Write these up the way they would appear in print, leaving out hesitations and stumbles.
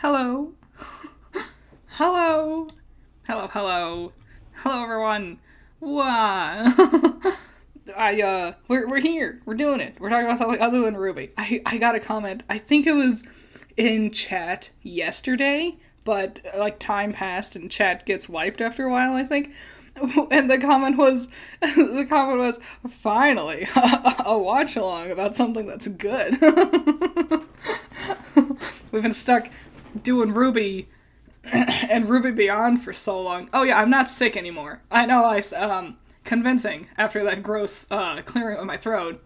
Hello. Hello. Hello, hello. Hello, everyone. Wow. we're here. We're doing it. We're talking about something other than Ruby. I got a comment. I think it was in chat yesterday, but like time passed and chat gets wiped after a while, I think. And the comment was finally a watch along about something that's good. We've been stuck doing Ruby and Ruby Beyond for so long. Oh yeah, I'm not sick anymore. I know convincing after that gross clearing of my throat.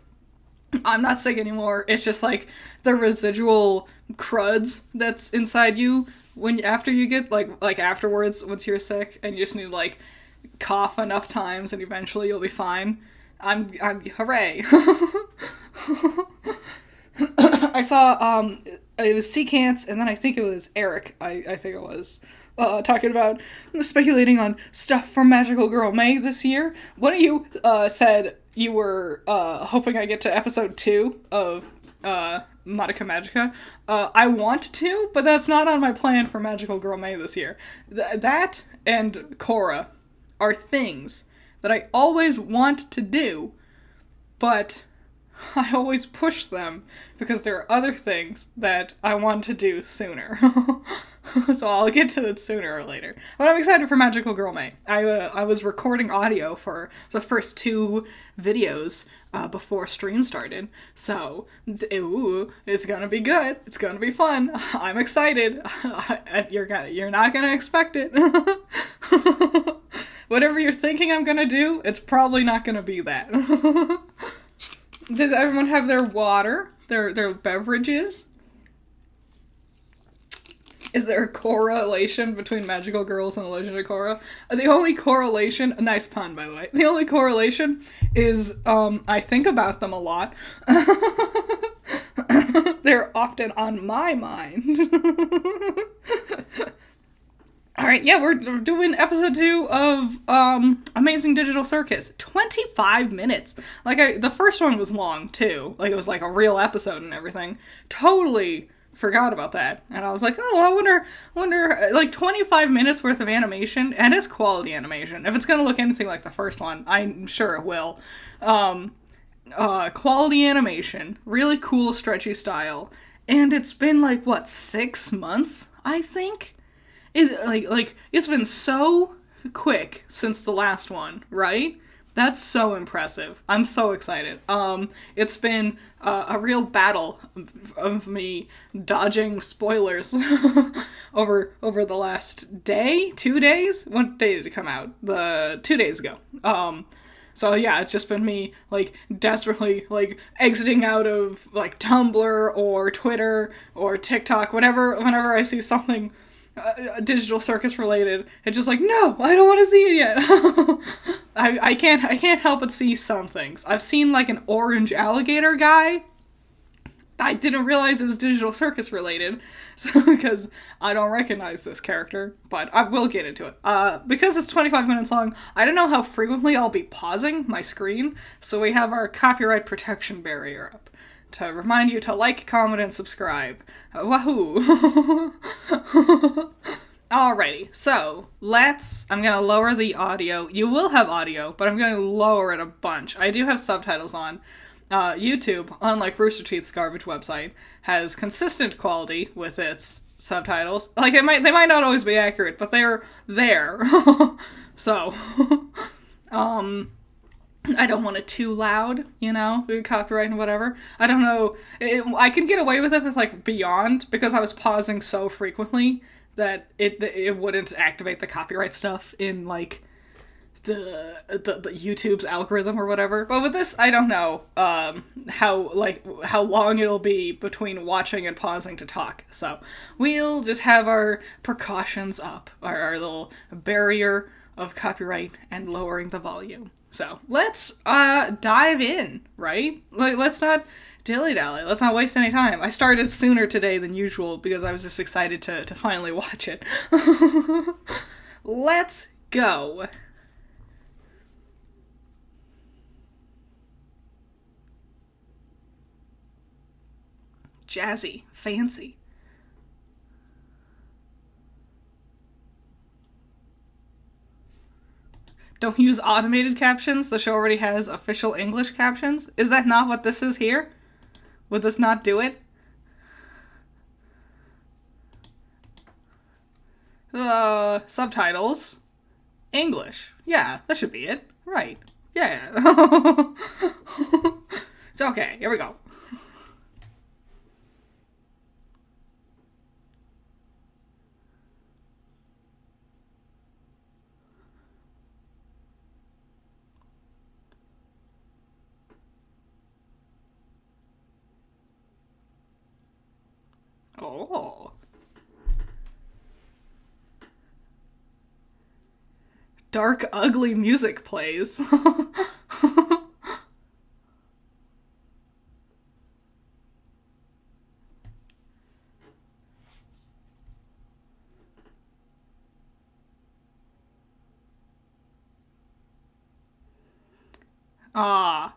I'm not sick anymore. It's just like the residual cruds that's inside you when after you get like afterwards once you're sick and you just need to like cough enough times and eventually you'll be fine. I'm hooray. I saw it was Secants and then I think it was Eric. I think it was talking about speculating on stuff from Magical Girl May this year. One of you said you were hoping I get to episode 2 of Madoka Magica. I want to, but that's not on my plan for Magical Girl May this year. That and Korra are things that I always want to do, but I always push them because there are other things that I want to do sooner. So I'll get to it sooner or later. But I'm excited for Magical Girl May. I was recording audio for the first 2 videos before stream started. So, it's gonna be good. It's gonna be fun. I'm excited. You're not gonna expect it. Whatever you're thinking I'm gonna do, it's probably not gonna be that. Does everyone have their water? Their beverages? Is there a correlation between Magical Girls and the Legend of Korra? The only correlation, a nice pun by the way, the only correlation is I think about them a lot. They're often on my mind. Alright, yeah, we're doing episode 2 of Amazing Digital Circus. 25 minutes. Like, the first one was long, too. Like, it was like a real episode and everything. Totally forgot about that. And I was like, oh, I wonder, like, 25 minutes worth of animation, and it's quality animation. If it's gonna look anything like the first one, I'm sure it will. Quality animation, really cool, stretchy style. And it's been, like, what, 6 months, I think? It's been so quick since the last one, right? That's so impressive. I'm so excited. It's been a real battle of me dodging spoilers over the last day, 2 days. What day did it come out? 2 days ago. So yeah, it's just been me, like, desperately, like, exiting out of, like, Tumblr or Twitter or TikTok, whenever I see something Digital Circus related, it's just like, no, I don't want to see it yet. I can't help but see some things. I've seen, like, an orange alligator guy. I didn't realize it was Digital Circus related, so because I don't recognize this character, but I will get into it. Because it's 25 minutes long, I don't know how frequently I'll be pausing my screen, so we have our copyright protection barrier up to remind you to like, comment, and subscribe. Wahoo! Alrighty, so I'm gonna lower the audio. You will have audio, but I'm gonna lower it a bunch. I do have subtitles on. YouTube, unlike Rooster Teeth's garbage website, has consistent quality with its subtitles. Like, they might not always be accurate, but they're there. So, I don't want it too loud, copyright and whatever. I don't know. I can get away with it with, like, Beyond, because I was pausing so frequently that it wouldn't activate the copyright stuff in, like, the YouTube's algorithm or whatever. But with this, I don't know how long it'll be between watching and pausing to talk. So we'll just have our precautions up, our little barrier of copyright and lowering the volume. So let's dive in, right? Like, let's not dilly-dally. Let's not waste any time. I started sooner today than usual because I was just excited to finally watch it. Let's go. Jazzy. Fancy. Don't use automated captions. The show already has official English captions. Is that not what this is here? Would this not do it? Subtitles. English. Yeah, that should be it. Right. Yeah. It's okay. Here we go. Oh. Dark, ugly music plays. Ah.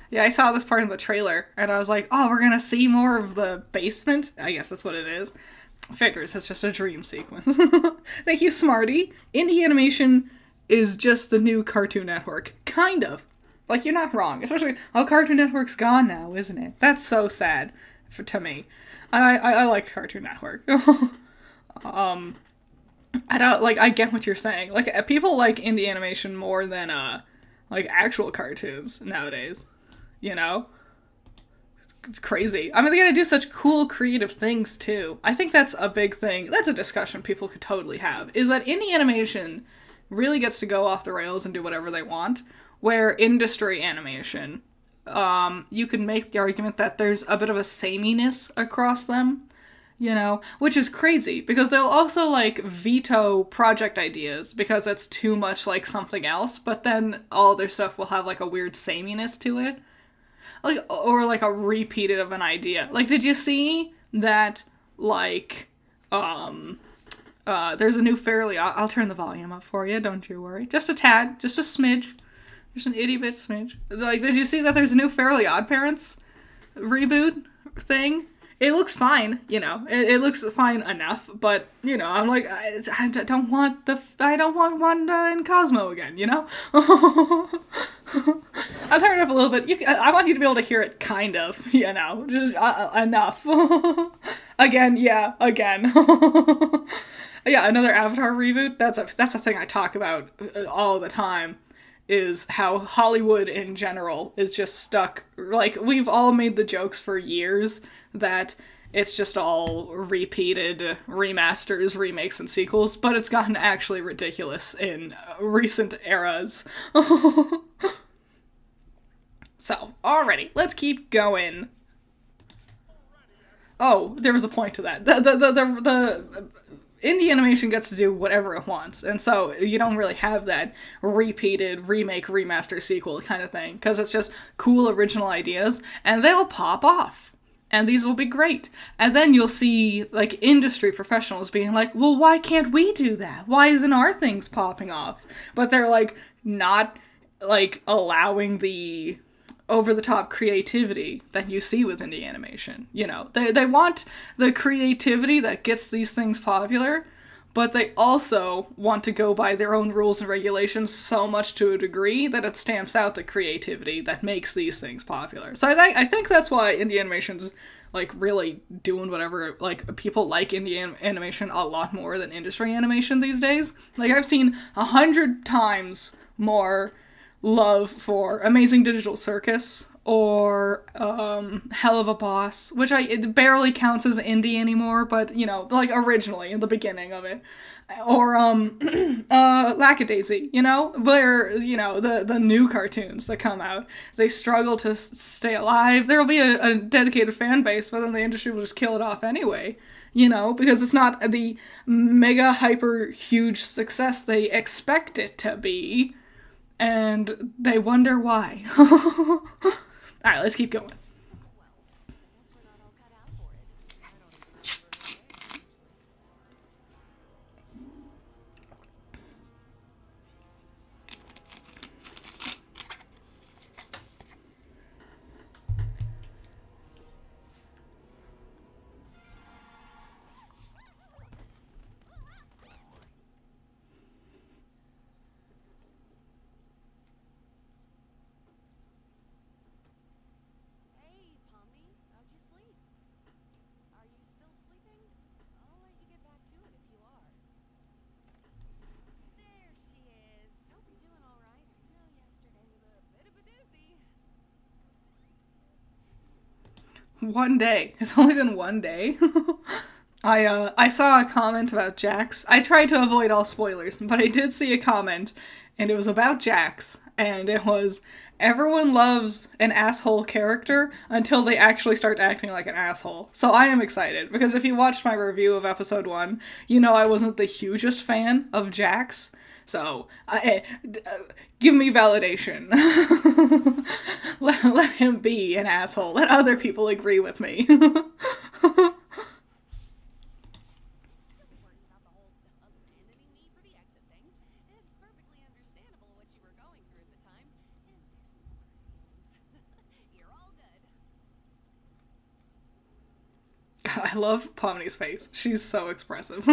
Yeah, I saw this part in the trailer, and I was like, oh, we're gonna see more of the basement? I guess that's what it is. Figures, it's just a dream sequence. Thank you, Smarty. Indie animation is just the new Cartoon Network. Kind of. Like, you're not wrong. Especially, oh, Cartoon Network's gone now, isn't it? That's so sad to me. I like Cartoon Network. I don't, like, I get what you're saying. Like, people like indie animation more than, like, actual cartoons nowadays. You know? It's crazy. I mean, they gotta do such cool, creative things, too. I think that's a big thing. That's a discussion people could totally have, is that indie animation really gets to go off the rails and do whatever they want, where industry animation, you can make the argument that there's a bit of a sameness across them, you know, which is crazy, because they'll also, like, veto project ideas because it's too much like something else, but then all their stuff will have, like, a weird sameness to it. Like, or like a repeated of an idea. Like, did you see that, like, there's a new Fairly Odd... I'll turn the volume up for you, don't you worry. Just a tad, just a smidge. Just an itty bit smidge. Like, did you see that there's a new Fairly Odd Parents reboot thing? It looks fine, you know. It looks fine enough, but, you know, I'm like, I don't want Wanda and Cosmo again, you know? I'll turn it up a little bit. I want you to be able to hear it, kind of, you know, just enough. Again, yeah, again. Yeah, another Avatar reboot. That's a thing I talk about all the time, is how Hollywood in general is just stuck. Like, we've all made the jokes for years that it's just all repeated remasters, remakes, and sequels, but it's gotten actually ridiculous in recent eras. So, alrighty, let's keep going. Oh, there was a point to that. The indie animation gets to do whatever it wants, and so you don't really have that repeated remake, remaster, sequel kind of thing, because it's just cool original ideas, and they'll pop off. And these will be great. And then you'll see, like, industry professionals being like, well, why can't we do that? Why isn't our things popping off? But they're, like, not, like, allowing the over-the-top creativity that you see with indie animation. You know, they want the creativity that gets these things popular, but they also want to go by their own rules and regulations so much to a degree that it stamps out the creativity that makes these things popular. So I think that's why indie animation's, like, really doing whatever, like, people like indie animation a lot more than industry animation these days. Like, I've seen 100 times more love for Amazing Digital Circus or Hell of a Boss, which it barely counts as indie anymore, but, you know, like, originally in the beginning of it, or Lackadaisy, you know, where, you know, the new cartoons that come out, they struggle to stay alive. There'll be a dedicated fan base, but then the industry will just kill it off anyway, you know, because it's not the mega hyper huge success they expect it to be, and they wonder why. Alright, let's keep going. One day. It's only been one day. I saw a comment about Jax. I tried to avoid all spoilers, but I did see a comment, and it was about Jax, and it was everyone loves an asshole character until they actually start acting like an asshole. So I am excited, because if you watched my review of episode 1, you know I wasn't the hugest fan of Jax. So, give me validation. Let him be an asshole. Let other people agree with me. I love Pomni's face. She's so expressive.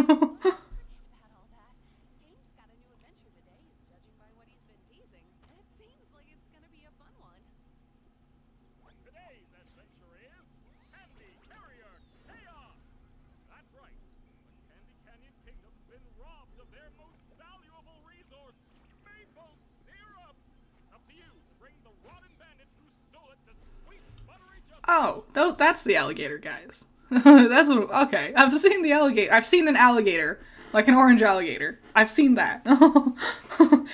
Oh, that's the alligator guys. That's what. Okay, I've seen the alligator. I've seen an alligator, like an orange alligator. I've seen that.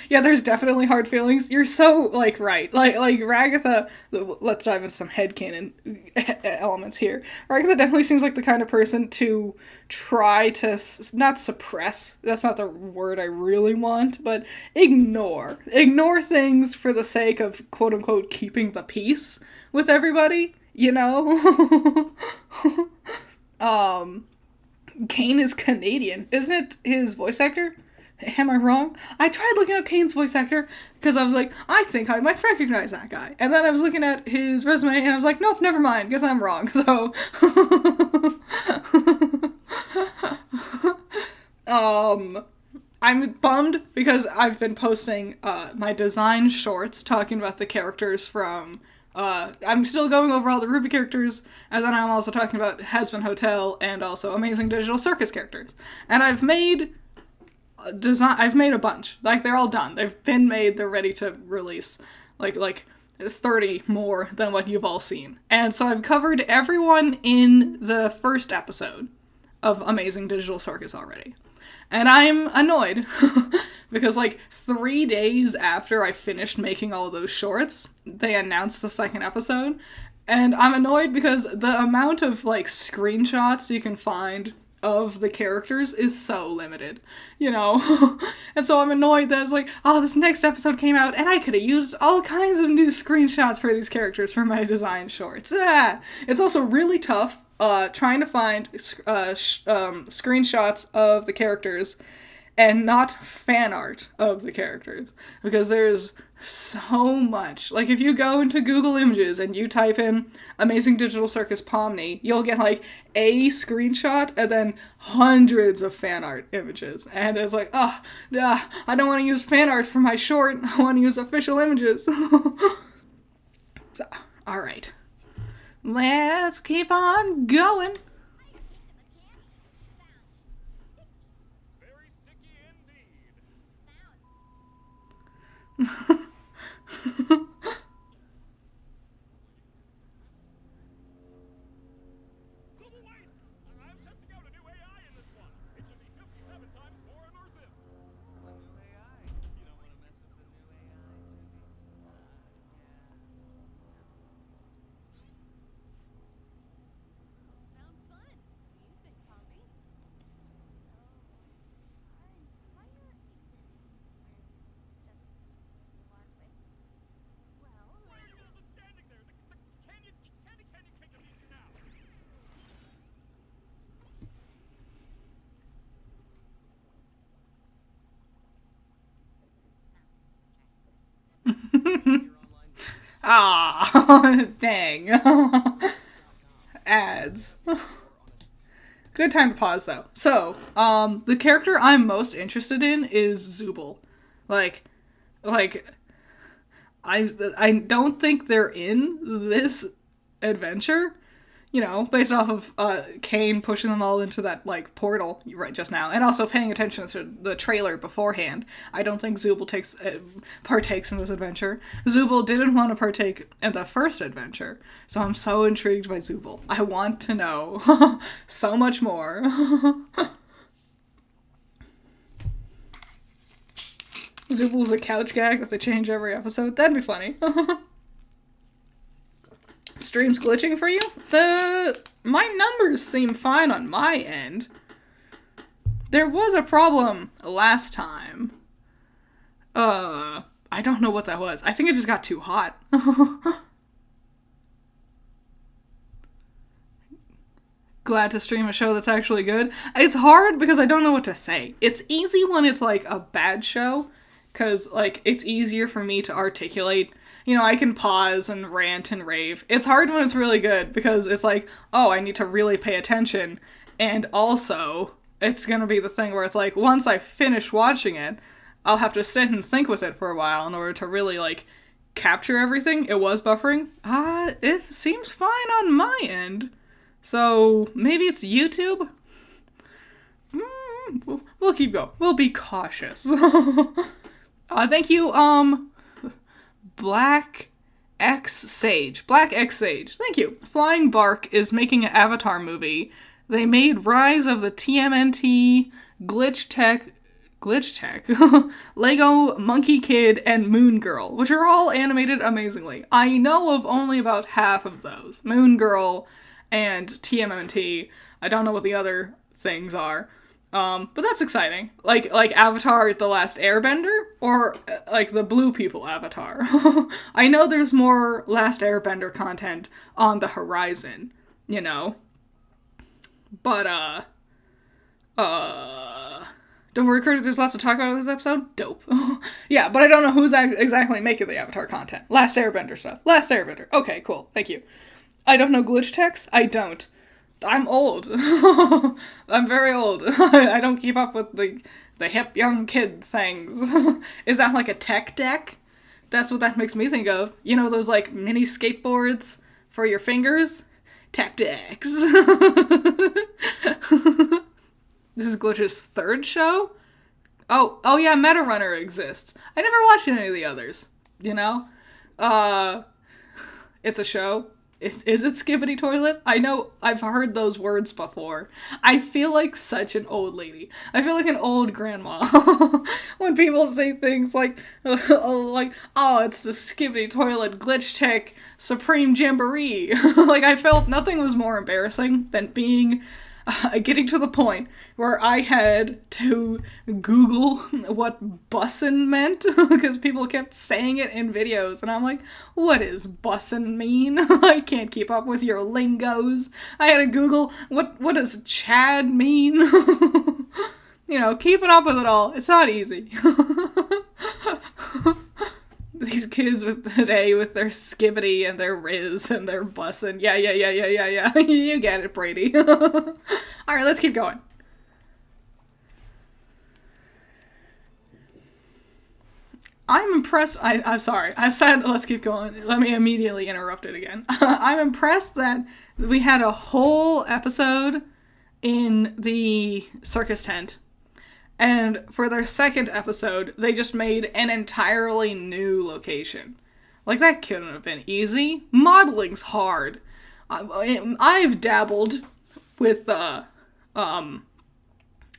Yeah, there's definitely hard feelings. You're so like right. Like Ragatha. Let's dive into some headcanon elements here. Ragatha definitely seems like the kind of person to try to not suppress. That's not the word I really want, but ignore things for the sake of quote unquote keeping the peace with everybody. You know? Kane is Canadian. Isn't it his voice actor? Am I wrong? I tried looking up Kane's voice actor because I was like, I think I might recognize that guy. And then I was looking at his resume and I was like, nope, never mind. Guess I'm wrong. So, I'm bummed because I've been posting my design shorts talking about the characters from I'm still going over all the Ruby characters, and then I'm also talking about Hazbin Hotel and also Amazing Digital Circus characters. And I've made a bunch. Like, they're all done. They've been made, they're ready to release. Like 30 more than what you've all seen. And so I've covered everyone in the first episode of Amazing Digital Circus already. And I'm annoyed because like 3 days after I finished making all those shorts, they announced the second episode. And I'm annoyed because the amount of like screenshots you can find of the characters is so limited, you know? And so I'm annoyed that it's like, oh, this next episode came out and I could have used all kinds of new screenshots for these characters for my design shorts. It's also really tough trying to find screenshots of the characters and not fan art of the characters, because there's so much. Like, if you go into Google Images and you type in Amazing Digital Circus Pomni, you'll get like a screenshot and then hundreds of fan art images. And it's like, I don't want to use fan art for my short, I want to use official images. So, alright. Let's keep on going. Very sticky indeed. So wait! I'm testing out a new AI in this one. It should be 57 times more immersive. A new AI? You don't want to mess with the new AI, Sounds fun. What do you think, Pompey? So, our entire existence is just LARPing? Well, Why are you all just standing there? The Candy Kingdom needs you now. Ah, dang. Ads. Good time to pause, though. So, the character I'm most interested in is Zooble. Like, I don't think they're in this adventure You know, based off of Kane pushing them all into that, like, portal right just now, and also paying attention to the trailer beforehand. I don't think Zubul partakes in this adventure. Zubul didn't want to partake in the first adventure, so I'm so intrigued by Zubul. I want to know so much more. Zubul's a couch gag if they change every episode. That'd be funny. Stream's glitching for you? My numbers seem fine on my end. There was a problem last time. I don't know what that was. I think it just got too hot. Glad to stream a show that's actually good. It's hard because I don't know what to say. It's easy when it's like a bad show, because like it's easier for me to articulate. You know, I can pause and rant and rave. It's hard when it's really good, because it's like, oh, I need to really pay attention. And also, it's gonna be the thing where it's like, once I finish watching it, I'll have to sit and think with it for a while in order to really, like, capture everything. It was buffering. It seems fine on my end. So, maybe it's YouTube? We'll keep going. We'll be cautious. Thank you, Black X Sage. Thank you. Flying Bark is making an Avatar movie. They made Rise of the TMNT, Glitch Tech, Lego Monkey Kid, and Moon Girl, which are all animated amazingly. I know of only about half of those. Moon Girl and TMNT. I don't know what the other things are. But that's exciting. Like Avatar The Last Airbender, or like the Blue People Avatar. I know there's more Last Airbender content on the horizon, you know. But, don't worry, Curtis, there's lots to talk about in this episode. Dope. Yeah, but I don't know who's exactly making the Avatar content. Last Airbender stuff. Last Airbender. Okay, cool. Thank you. I don't know glitch text? I don't. I'm old. I'm very old. I don't keep up with the hip young kid things. Is that like a tech deck? That's what that makes me think of. You know those like mini skateboards for your fingers? Tech decks. This is Glitch's third show? Oh yeah, Meta Runner exists. I never watched any of the others, you know? It's a show. Is it Skibbity Toilet? I know I've heard those words before. I feel like such an old lady. I feel like an old grandma when people say things like, oh, it's the Skibbity Toilet Glitch Tech Supreme Jamboree. Like, I felt nothing was more embarrassing than getting to the point where I had to Google what bussin' meant, because people kept saying it in videos, and I'm like, what does bussin' mean? I can't keep up with your lingos. I had to Google, what does Chad mean? You know, keeping up with it all, it's not easy. These kids today with their skibbity and their riz and their bussin'. Yeah. You get it, Brady. Alright, let's keep going. I'm impressed. I'm sorry. I said let's keep going. Let me immediately interrupt it again. I'm impressed that we had a whole episode in the circus tent. And for their second episode, they just made an entirely new location. Like, that couldn't have been easy. Modeling's hard. I've dabbled with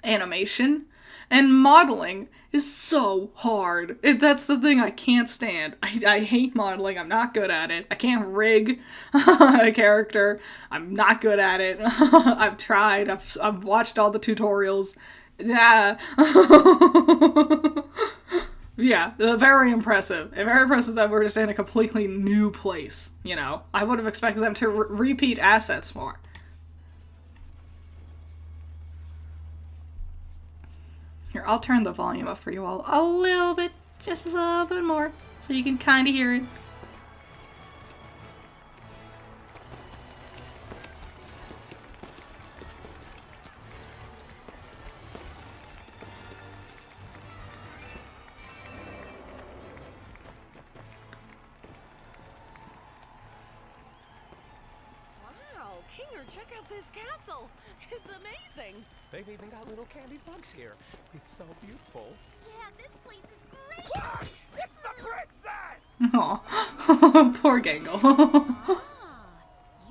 animation, and modeling is so hard. That's the thing I can't stand. I hate modeling. I'm not good at it. I can't rig a character. I'm not good at it. I've tried. I've watched all the tutorials. Yeah. Yeah, very impressive. Very impressive that we're just in a completely new place, you know. I would have expected them to repeat assets more. Here, I'll turn the volume up for you all a little bit, just a little bit more, so you can kind of hear it. Wow, Kinger, check out this castle. It's amazing. They've even got little candy bugs here. It's so beautiful. Yeah, this place is great. Look! It's the princess! Aw. Poor Gangle. Ah,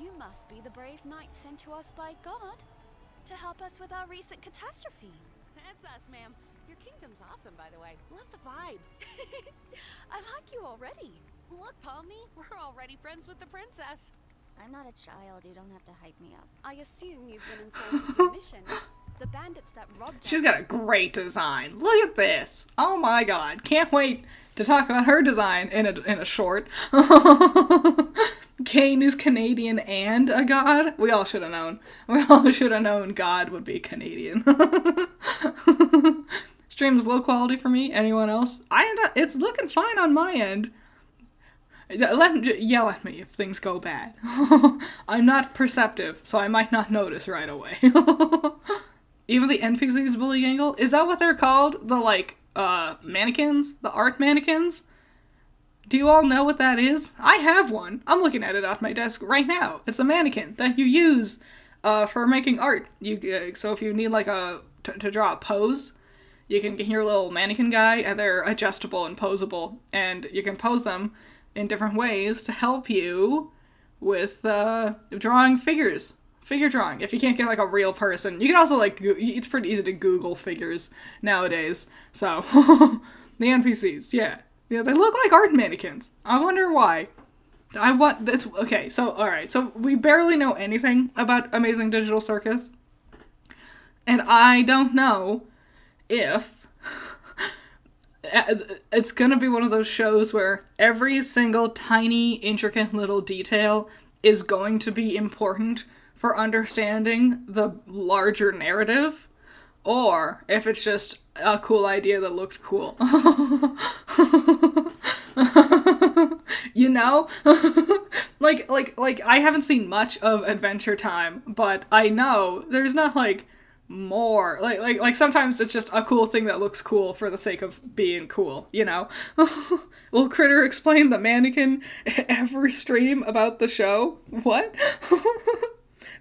you must be the brave knight sent to us by God to help us with our recent catastrophe. That's us, ma'am. Your kingdom's awesome, by the way. Love the vibe. I like you already. Look, Pomni, we're already friends with the princess. I'm not a child. You don't have to hype me up. I assume you've been informed of the mission. The bandits that robbed She's us. got a great design. Look at this. Oh my god. Can't wait to talk about her design in a short. Kane is Canadian and a god. We all should have known. We all should have known God would be Canadian. Stream's low quality for me. Anyone else? It's looking fine on my end. Yell at me if things go bad. I'm not perceptive, so I might not notice right away. Even the NPCs bully Gangle? Is that what they're called? The, mannequins? The art mannequins? Do you all know what that is? I have one. I'm looking at it off my desk right now. It's a mannequin that you use for making art. So if you need, to draw a pose, you can get your little mannequin guy, and they're adjustable and posable, and you can pose them in different ways to help you with drawing figures. Figure drawing. If you can't get a real person, you can also it's pretty easy to Google figures nowadays. So the NPCs, yeah, they look like art mannequins. I wonder why. Okay. So all right. So we barely know anything about Amazing Digital Circus, and I don't know if it's gonna be one of those shows where every single tiny, intricate little detail is going to be important for understanding the larger narrative, or if it's just a cool idea that looked cool. You know? I haven't seen much of Adventure Time, but I know there's not, more. Sometimes it's just a cool thing that looks cool for the sake of being cool, you know? Will Critter explain the mannequin every stream about the show? What?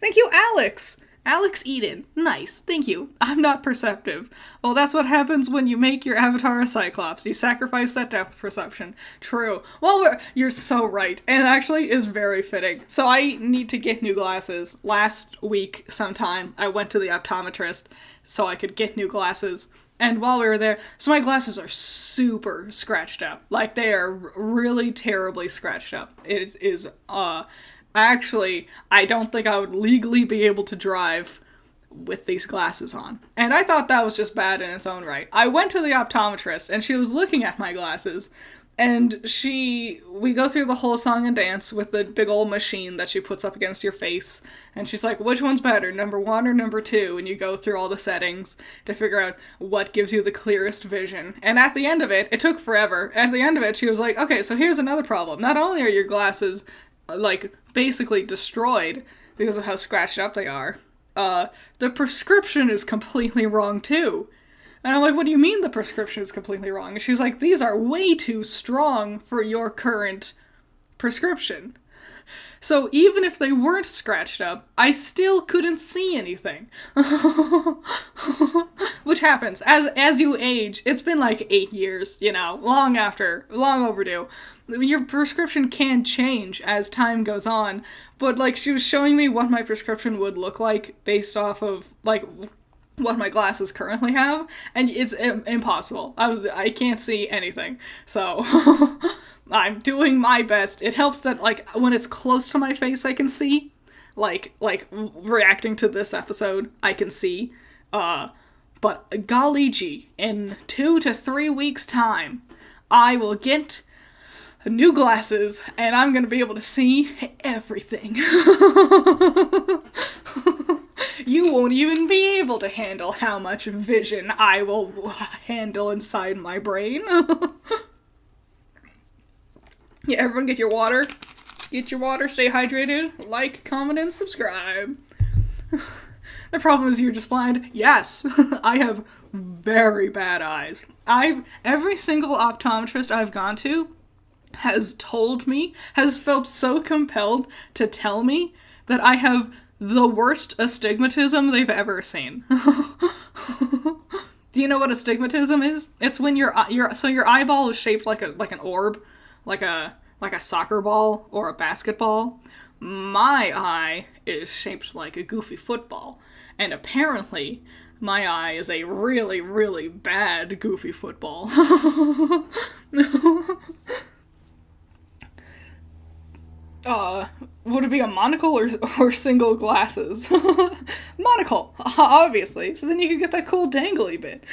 Thank you, Alex! Alex Eden. Nice. Thank you. I'm not perceptive. Well, that's what happens when you make your avatar a Cyclops. You sacrifice that depth perception. True. Well, you're so right. And it actually is very fitting. So I need to get new glasses. Last week, sometime, I went to the optometrist so I could get new glasses. And while we were there, so my glasses are super scratched up. They are really terribly scratched up. It is, actually, I don't think I would legally be able to drive with these glasses on. And I thought that was just bad in its own right. I went to the optometrist, and she was looking at my glasses, and we go through the whole song and dance with the big old machine that she puts up against your face, and she's like, which one's better, number 1 or number 2? And you go through all the settings to figure out what gives you the clearest vision. And at the end of it took forever. At the end of it, she was like, okay, so here's another problem. Not only are your glasses basically destroyed because of how scratched up they are, the prescription is completely wrong too. And I'm like, what do you mean the prescription is completely wrong? And she's like, these are way too strong for your current prescription. So even if they weren't scratched up, I still couldn't see anything. Which happens. As you age, it's been 8 years, long overdue. Your prescription can change as time goes on, but she was showing me what my prescription would look like based off of what my glasses currently have, and it's impossible. I can't see anything. So I'm doing my best. It helps that when it's close to my face I can see. Reacting to this episode, I can see. But golly gee, in 2 to 3 weeks' time, I will get new glasses, and I'm gonna be able to see everything. You won't even be able to handle how much vision I will handle inside my brain. Yeah, everyone get your water. Get your water, stay hydrated, like, comment, and subscribe. The problem is you're just blind. Yes, I have very bad eyes. Every single optometrist I've gone to has felt so compelled to tell me that I have the worst astigmatism they've ever seen. Do you know what astigmatism is? It's when your eyeball is shaped like an orb, like a soccer ball or a basketball. My eye is shaped like a goofy football, and apparently my eye is a really, really bad goofy football. Would it be a monocle or single glasses? Monocle, obviously. So then you can get that cool dangly bit.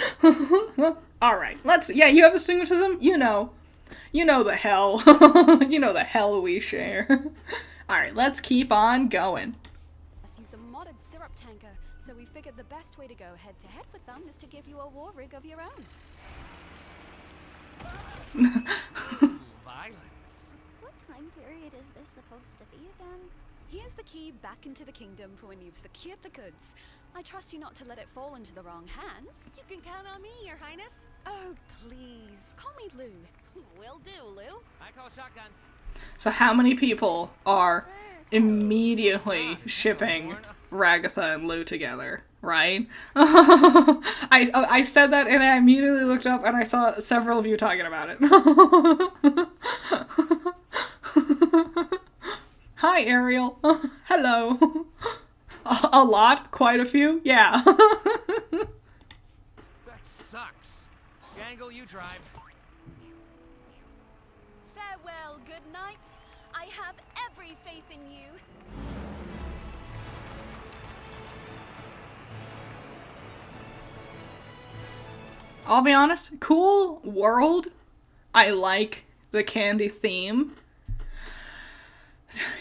Alright, you have astigmatism? You know the hell. You know the hell we share. Alright, let's keep on going. Let's use a modded syrup tanker, so we figured the best way to go head-to-head with them is to give you a war rig of your own. Violence. What time period is this supposed to be again? Here's the key back into the kingdom for when you've secured the goods. I trust you not to let it fall into the wrong hands. You can count on me, Your Highness. Oh, please. Call me Lou. Will do, Lou. I call shotgun. So how many people are immediately shipping Ragatha and Lou together, right? I said that and I immediately looked up and I saw several of you talking about it. Hi, Ariel. Hello. A lot? Quite a few? Yeah. That sucks. Gangle, you drive. Farewell, good knights. I have every faith in you. I'll be honest, cool world. I like the candy theme.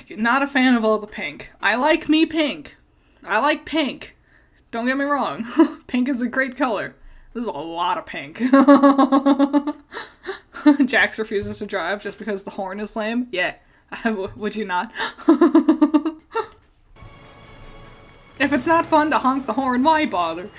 Not a fan of all the pink. I like me pink. I like pink. Don't get me wrong. Pink is a great color. This is a lot of pink. Jax refuses to drive just because the horn is lame. Yeah, would you not? If it's not fun to honk the horn, why bother? Do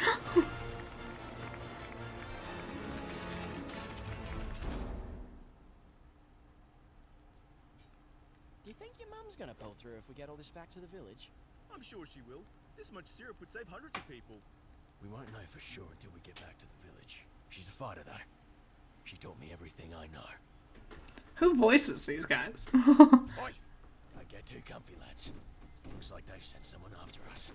you think your mum's gonna pull through if we get all this back to the village? I'm sure she will. This much syrup would save hundreds of people. We won't know for sure until we get back to the village. She's a fighter, though. She taught me everything I know. Who voices these guys? Oi! Don't get too comfy, lads. Looks like they've sent someone after us.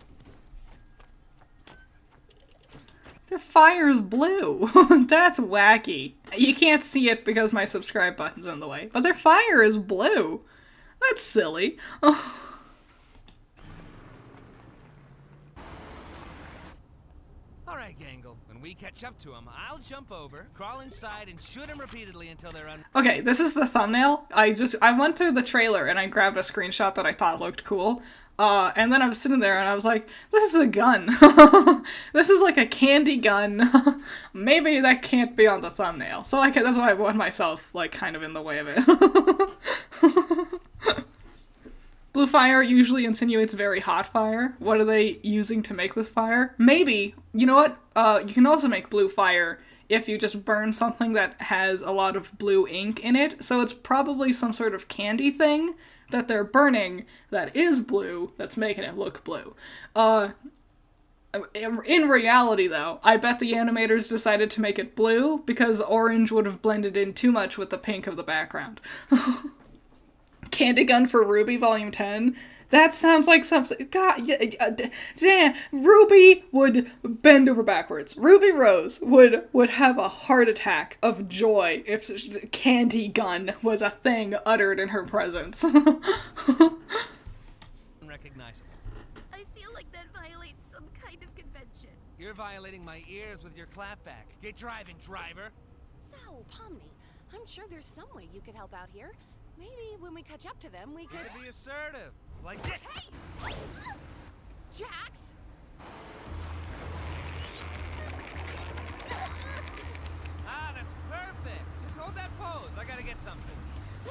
Their fire is blue. That's wacky. You can't see it because my subscribe button's in the way, but their fire is blue. That's silly. All right, Gangle. When we catch up to him, I'll jump over, crawl inside, and shoot him repeatedly until they're Okay, this is the thumbnail. I went through the trailer and I grabbed a screenshot that I thought looked cool. And then I was sitting there and I was like, this is a gun. This is like a candy gun. Maybe that can't be on the thumbnail. So that's why I put myself like kind of in the way of it. Blue fire usually insinuates very hot fire. What are they using to make this fire? Maybe. You know what? You can also make blue fire if you just burn something that has a lot of blue ink in it. So it's probably some sort of candy thing that they're burning that is blue that's making it look blue. In reality, though, I bet the animators decided to make it blue because orange would have blended in too much with the pink of the background. Candy Gun for Ruby Volume 10? That sounds like something... God, damn, Ruby would bend over backwards. Ruby Rose would have a heart attack of joy if Candy Gun was a thing uttered in her presence. unrecognizable. I feel like that violates some kind of convention. You're violating my ears with your clapback. Get driving, driver. So, Pomni, I'm sure there's some way you could help out here. Maybe when we catch up to them, we could... Gotta be assertive. Like this. Hey! Jax! Ah, that's perfect. Just hold that pose. I gotta get something.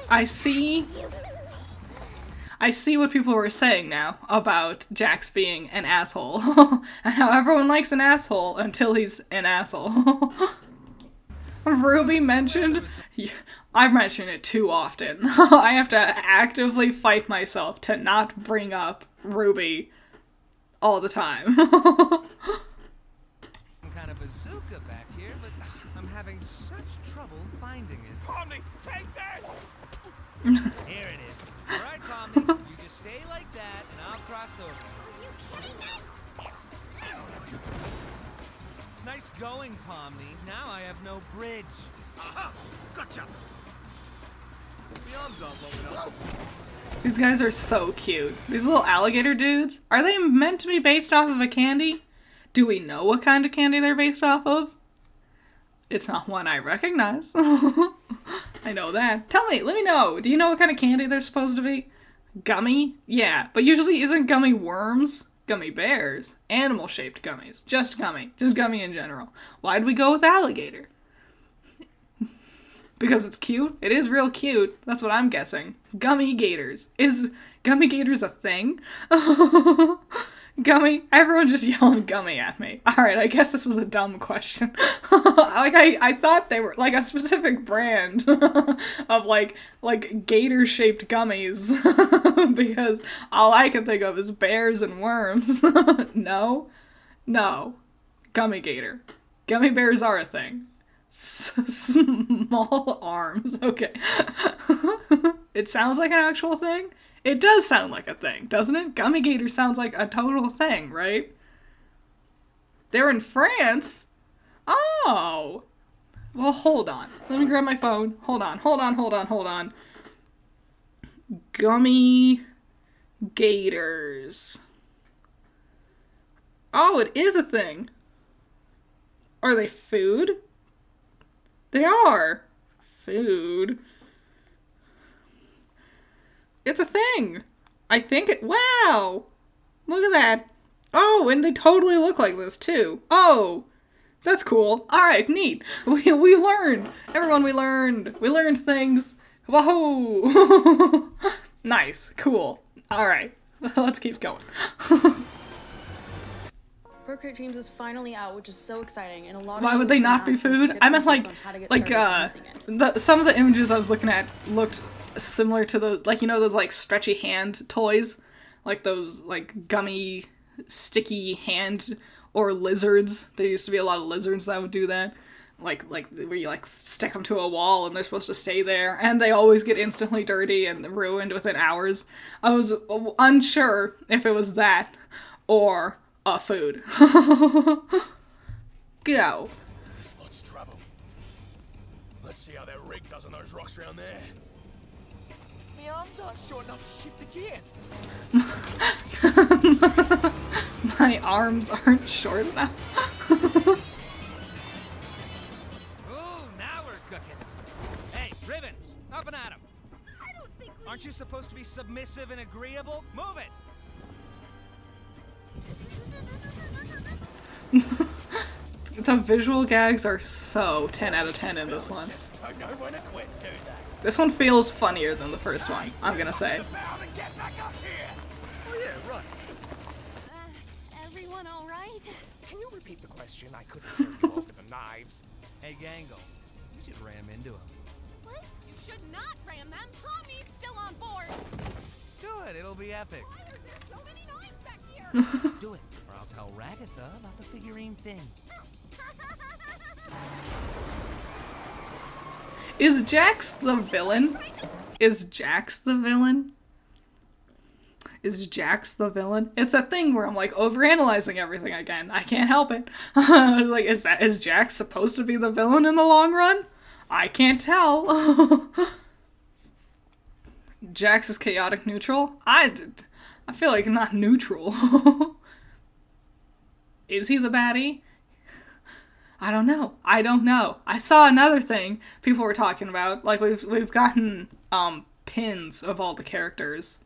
I see what people were saying now about Jax being an asshole. And how everyone likes an asshole until he's an asshole. Ruby mentioned... I mention it too often. I have to actively fight myself to not bring up Ruby all the time. Some kind of bazooka back here, but I'm having such trouble finding it. Pomni, take this! Here it is. All right, Pomni, you just stay like that, and I'll cross over. Nice going, Pomni. Now I have no bridge. Aha! Gotcha! The arms aren't long enough. These guys are so cute. These little alligator dudes. Are they meant to be based off of a candy? Do we know what kind of candy they're based off of? It's not one I recognize. I know that. Tell me, let me know. Do you know what kind of candy they're supposed to be? Gummy? Yeah, but usually isn't gummy worms? Gummy bears. Animal-shaped gummies. Just gummy. Just gummy in general. Why'd we go with alligator? Because it's cute? It is real cute. That's what I'm guessing. Gummy gators. Is gummy gators a thing? Gummy? Everyone just yelling gummy at me. Alright, I guess this was a dumb question. I thought they were like a specific brand of like gator-shaped gummies. Because all I can think of is bears and worms. No? No. Gummy gator. Gummy bears are a thing. Small arms. Okay. It sounds like an actual thing? It does sound like a thing, doesn't it? Gummy gator sounds like a total thing, right? They're in France? Oh! Well, hold on. Let me grab my phone. Hold on. Gummy gators. Oh, it is a thing. Are they food? They are. Food. It's a thing. I think it... Wow! Look at that. Oh, and they totally look like this, too. Oh! That's cool. Alright, neat. We learned. Everyone, we learned. We learned things. Wahoo! Nice. Cool. Alright. Let's keep going. Procreate Dreams is finally out, which is so exciting, and a lot of Why would they not be food? I meant some of the images I was looking at looked similar to those, like, you know, those like stretchy hand toys, like those like gummy sticky hand, or lizards. There used to be a lot of lizards that would do that, like where you like stick them to a wall and they're supposed to stay there, and they always get instantly dirty and ruined within hours. I was unsure if it was that or a food. Go. This lot's trouble. Let's see how that rig does on those rocks around there. The arms aren't short enough to shift the gear. My arms aren't short enough. Ooh, now we're cooking. Hey, Ribbons, up and at 'em. I don't think we... Aren't you supposed to be submissive and agreeable? Move it! The visual gags are so 10 out of 10 in this one. Just don't know when to quit, do they? This one feels funnier than the first one, I'm gonna say. Bound and get back up here! Oh yeah, right. Everyone all right? Can you repeat the question? I couldn't hear you over the knives. Hey, Gangle, we should ram into him. What? You should not ram them. Tommy's still on board. Do it, it'll be epic. Why are there so many knives back here? Do it, or I'll tell Ragatha about the figurine thing. Is Jax the villain? Is Jax the villain? Is Jax the villain? It's that thing where I'm like overanalyzing everything again. I can't help it. I was like, is Jax supposed to be the villain in the long run? I can't tell. Jax is chaotic neutral? I feel like not neutral. Is he the baddie? I don't know. I saw another thing people were talking about. Like, we've gotten pins of all the characters.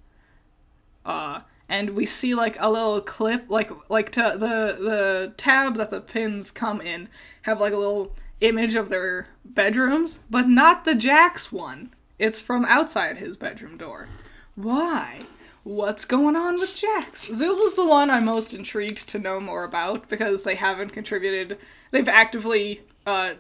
And we see like a little clip, like to the tab that the pins come in have like a little image of their bedrooms, but not the Jax one. It's from outside his bedroom door. Why? What's going on with Jax? Zul was the one I'm most intrigued to know more about, because they haven't contributed. They've actively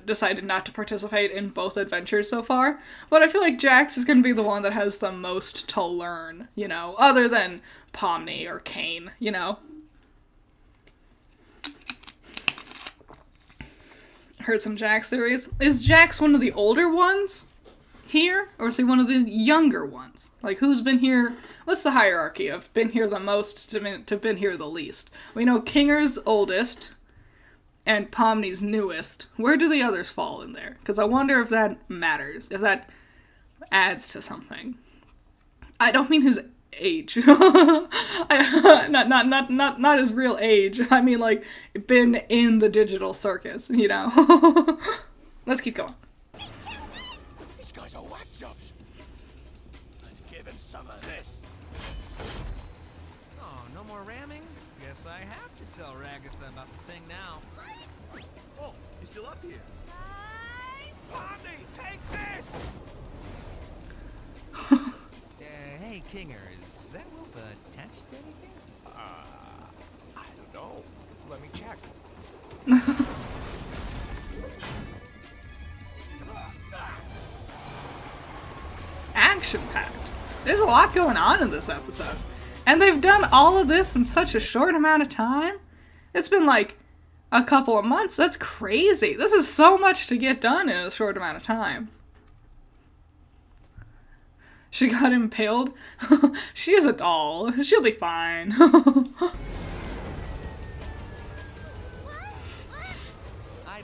decided not to participate in both adventures so far. But I feel like Jax is going to be the one that has the most to learn, you know, other than Pomni or Kane, you know? heard some Jax theories. Is Jax one of the older ones here, or is he one of the younger ones? Like, who's been here? What's the hierarchy of been here the most to been here the least? We know Kinger's oldest, and Pomni's newest. Where do the others fall in there? Because I wonder if that matters, if that adds to something. I don't mean his age. Not his real age. I mean, like, been in the digital circus, you know? Let's keep going. These guys are whack jobs. Let's give him some of this. Oh, no more ramming? Guess I have to tell Ragatha about the thing now. Oh, he's still up here. Pomni, take this! Hey, Kinger, is that rope attached to anything? I don't know. Let me check. Action-packed. There's a lot going on in this episode. And they've done all of this in such a short amount of time. It's been like a couple of months. That's crazy. This is so much to get done in a short amount of time. She got impaled. She is a doll. She'll be fine. I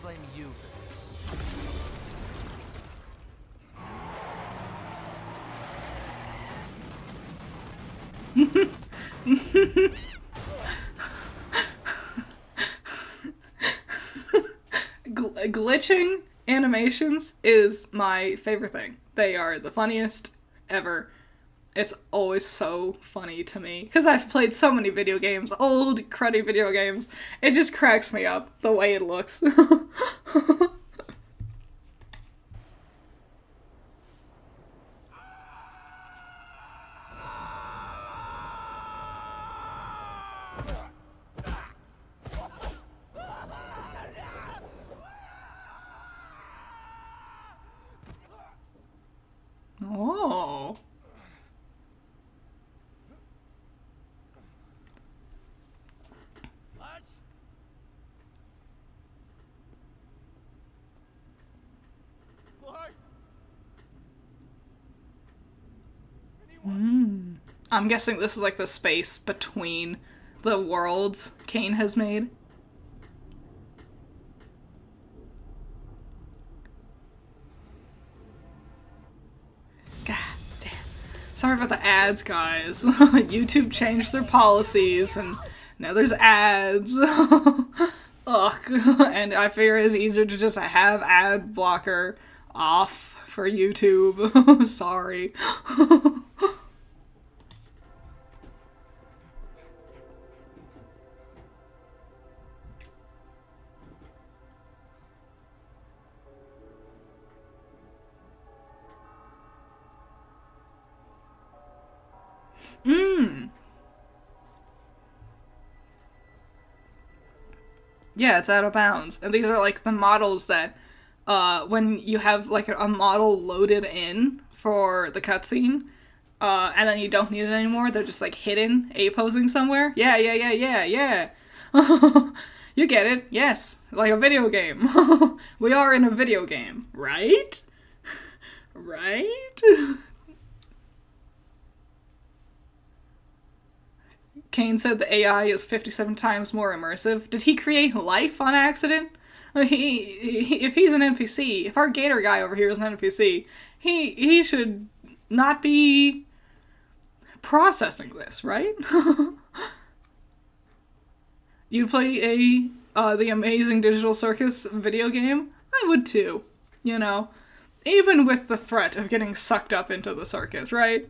blame you for this. Glitching animations is my favorite thing. They are the funniest ever. It's always so funny to me because I've played so many video games, old cruddy video games. It just cracks me up the way it looks. Oh. Lads? Why? I'm guessing this is like the space between the worlds Kane has made. God damn. Sorry about the ads, guys. YouTube changed their policies and now there's ads. Ugh. And I figure it's easier to just have ad blocker off for YouTube. Sorry. Yeah, it's out of bounds. And these are like the models that, when you have like a model loaded in for the cutscene, and then you don't need it anymore, they're just like hidden, A-posing somewhere. Yeah. You get it, yes. Like a video game. We are in a video game, right? Right? Kane said the AI is 57 times more immersive. Did he create life on accident? If he's an NPC, if our gator guy over here is an NPC, he should not be processing this, right? You'd play the Amazing Digital Circus video game? I would too, you know? Even with the threat of getting sucked up into the circus, right?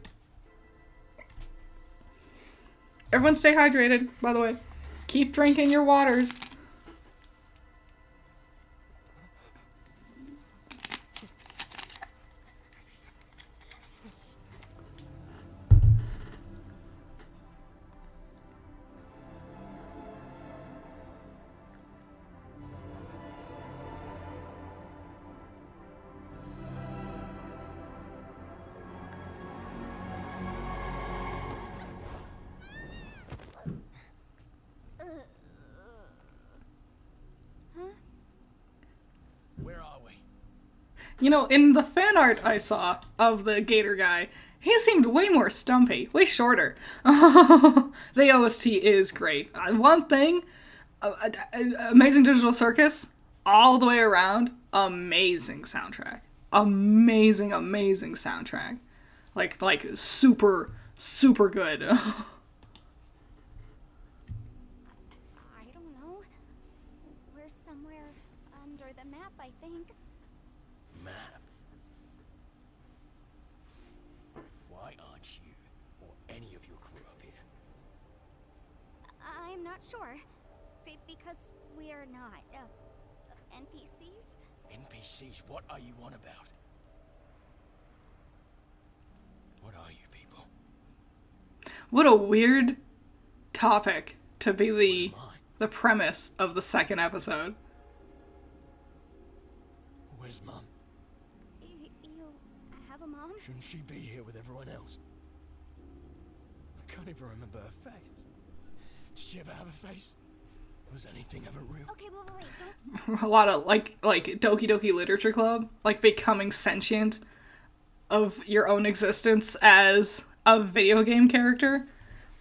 Everyone stay hydrated, by the way. Keep drinking your waters. You know, in the fan art I saw of the gator guy, he seemed way more stumpy, way shorter. The OST is great. One thing, Amazing Digital Circus, all the way around, amazing soundtrack. Amazing soundtrack. Like super, super good. I don't know. We're somewhere under the map, I think. Map? Why aren't you or any of your crew up here? I'm not sure. Because we are not NPCs. NPCs? What are you on about? What are you people? What a weird topic to be Where am I? the premise of the second episode. Where's Mum? You have a mom? Shouldn't she be here with everyone else? I can't even remember her face. Did she ever have a face? Was anything ever real? Okay, wait, don't. A lot of like Doki Doki Literature Club, like becoming sentient of your own existence as a video game character.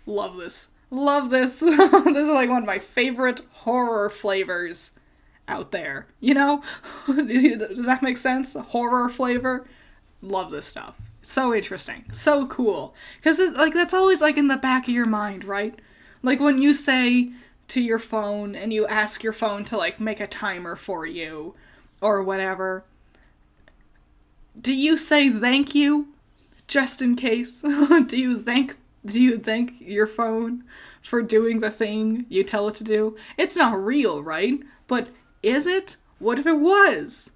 Love this. This is like one of my favorite horror flavors out there. You know? Does that make sense? Horror flavor? Love this stuff. So interesting. So cool. Because like that's always like in the back of your mind, right? Like when you say to your phone and you ask your phone to like make a timer for you or whatever, do you say thank you just in case? Do you thank your phone for doing the thing you tell it to do? It's not real, right? But is it? What if it was?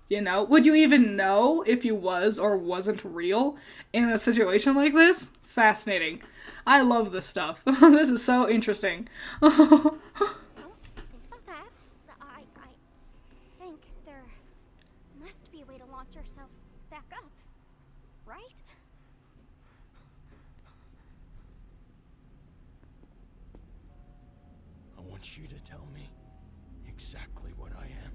You know, would you even know if you was or wasn't real in a situation like this? Fascinating. I love this stuff. This is so interesting. Don't think about that. I think there must be a way to launch ourselves back up, right? I want you to tell me exactly what I am.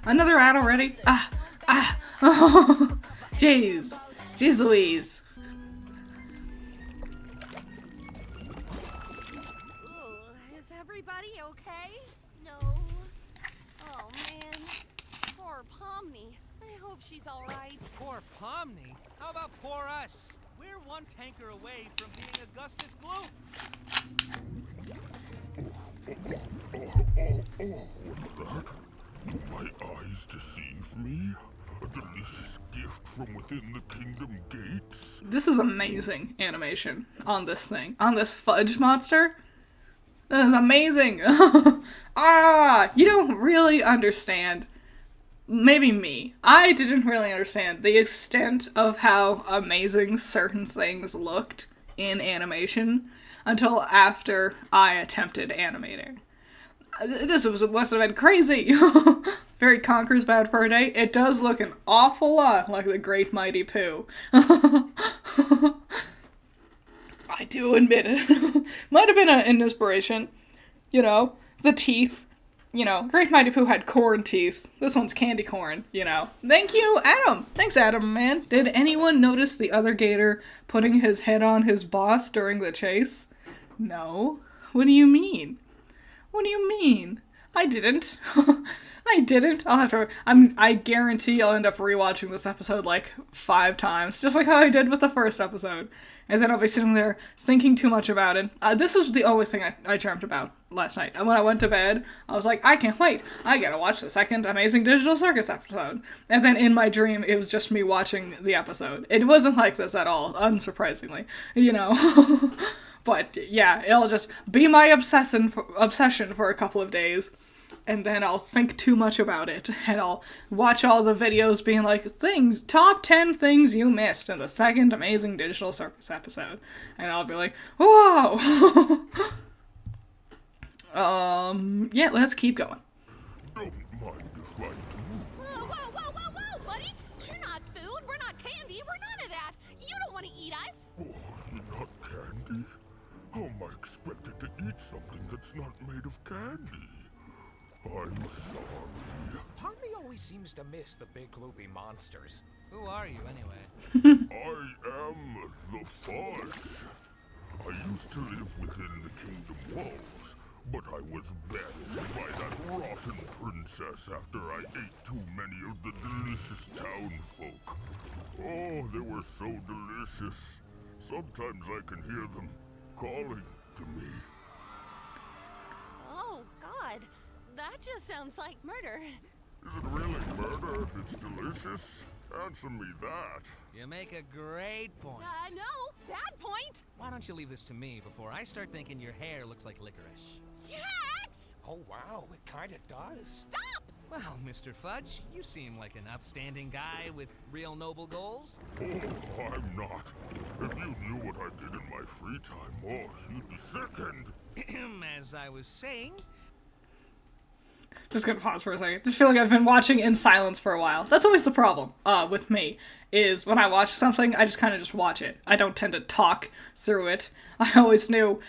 Another ad already? Jeez. Jeez Louise. Is everybody okay? No. Oh man, poor Pomni. I hope she's all right. Poor Pomni. How about poor us? We're one tanker away from being Augustus Gloop. What's that? Do my eyes deceive me? A delicious gift from within the kingdom gates? This is amazing animation on this thing. On this fudge monster. That is amazing. You don't really understand. Maybe me. I didn't really understand the extent of how amazing certain things looked in animation until after I attempted animating. Must have been crazy. Very Conker's Bad Fur Day. It does look an awful lot like the Great Mighty Pooh. I do admit it. Might have been an inspiration. You know, the teeth. You know, Great Mighty Pooh had corn teeth. This one's candy corn, you know. Thank you, Adam. Thanks, Adam, man. Did anyone notice the other gator putting his head on his boss during the chase? No. What do you mean? What do you mean? I didn't. I didn't. I guarantee I'll end up rewatching this episode like 5 times, just like how I did with the first episode. And then I'll be sitting there thinking too much about it. This was the only thing I dreamt about last night. And when I went to bed, I was like, I can't wait. I gotta watch the second Amazing Digital Circus episode. And then in my dream, it was just me watching the episode. It wasn't like this at all, unsurprisingly. You know? But yeah, it'll just be my obsession for a couple of days. And then I'll think too much about it. And I'll watch all the videos being like, top 10 things you missed in the second Amazing Digital Circus episode. And I'll be like, whoa! Yeah, let's keep going. Don't mind if I do. Whoa, buddy! You're not food, we're not candy, we're none of that! You don't want to eat us! Oh, you're not candy. How am I expected to eat something that's not made of candy? I'm sorry. Part of me always seems to miss the big gloopy monsters. Who are you, anyway? I am the fudge. I used to live within the kingdom walls, but I was banished by that rotten princess after I ate too many of the delicious town folk. Oh, they were so delicious. Sometimes I can hear them calling to me. Oh, God. That just sounds like murder. Is it really murder if it's delicious? Answer me that. You make a great point. No, bad point. Why don't you leave this to me before I start thinking your hair looks like licorice? Jax! Oh wow, it kinda does. Stop! Well, Mr. Fudge, you seem like an upstanding guy with real noble goals. Oh, I'm not. If you knew what I did in my free time, oh, you'd be sickened. As I was saying... Just gonna pause for a second. Just feel like I've been watching in silence for a while. That's always the problem with me, is when I watch something, I just kind of just watch it. I don't tend to talk through it. I always knew,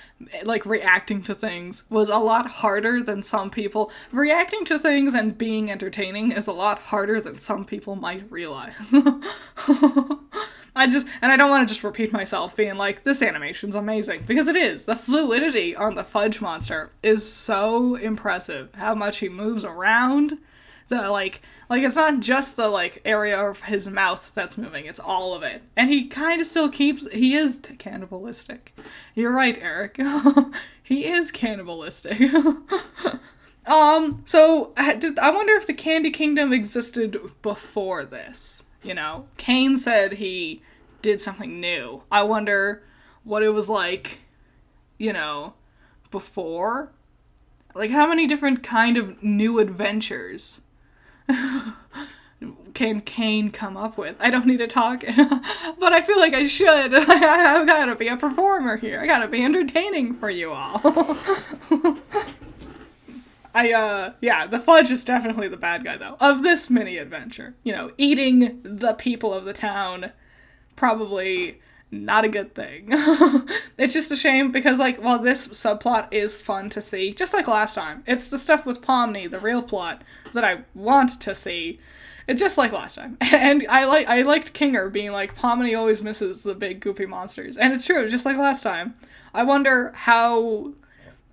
like, reacting to things was a lot harder than some people. Reacting to things and being entertaining is a lot harder than some people might realize. I don't want to just repeat myself being like, this animation's amazing, because it is. The fluidity on the fudge monster is so impressive. How much he moves around. The, like it's not just the, like, area of his mouth that's moving, it's all of it. And he kind of still he is cannibalistic. You're right, Eric. He is cannibalistic. So, I wonder if the Candy Kingdom existed before this. You know, Kane said he did something new. I wonder what it was like, you know, before. Like, how many different kind of new adventures can Kane come up with? I don't need to talk, but I feel like I should. I've gotta be a performer here. I gotta be entertaining for you all. Yeah, the fudge is definitely the bad guy, though, of this mini adventure. You know, eating the people of the town, probably not a good thing. It's just a shame because, like, while this subplot is fun to see, just like last time, it's the stuff with Pomni, the real plot, that I want to see. It's just like last time. And I liked Kinger being like, Pomni always misses the big goopy monsters. And it's true, just like last time. I wonder how...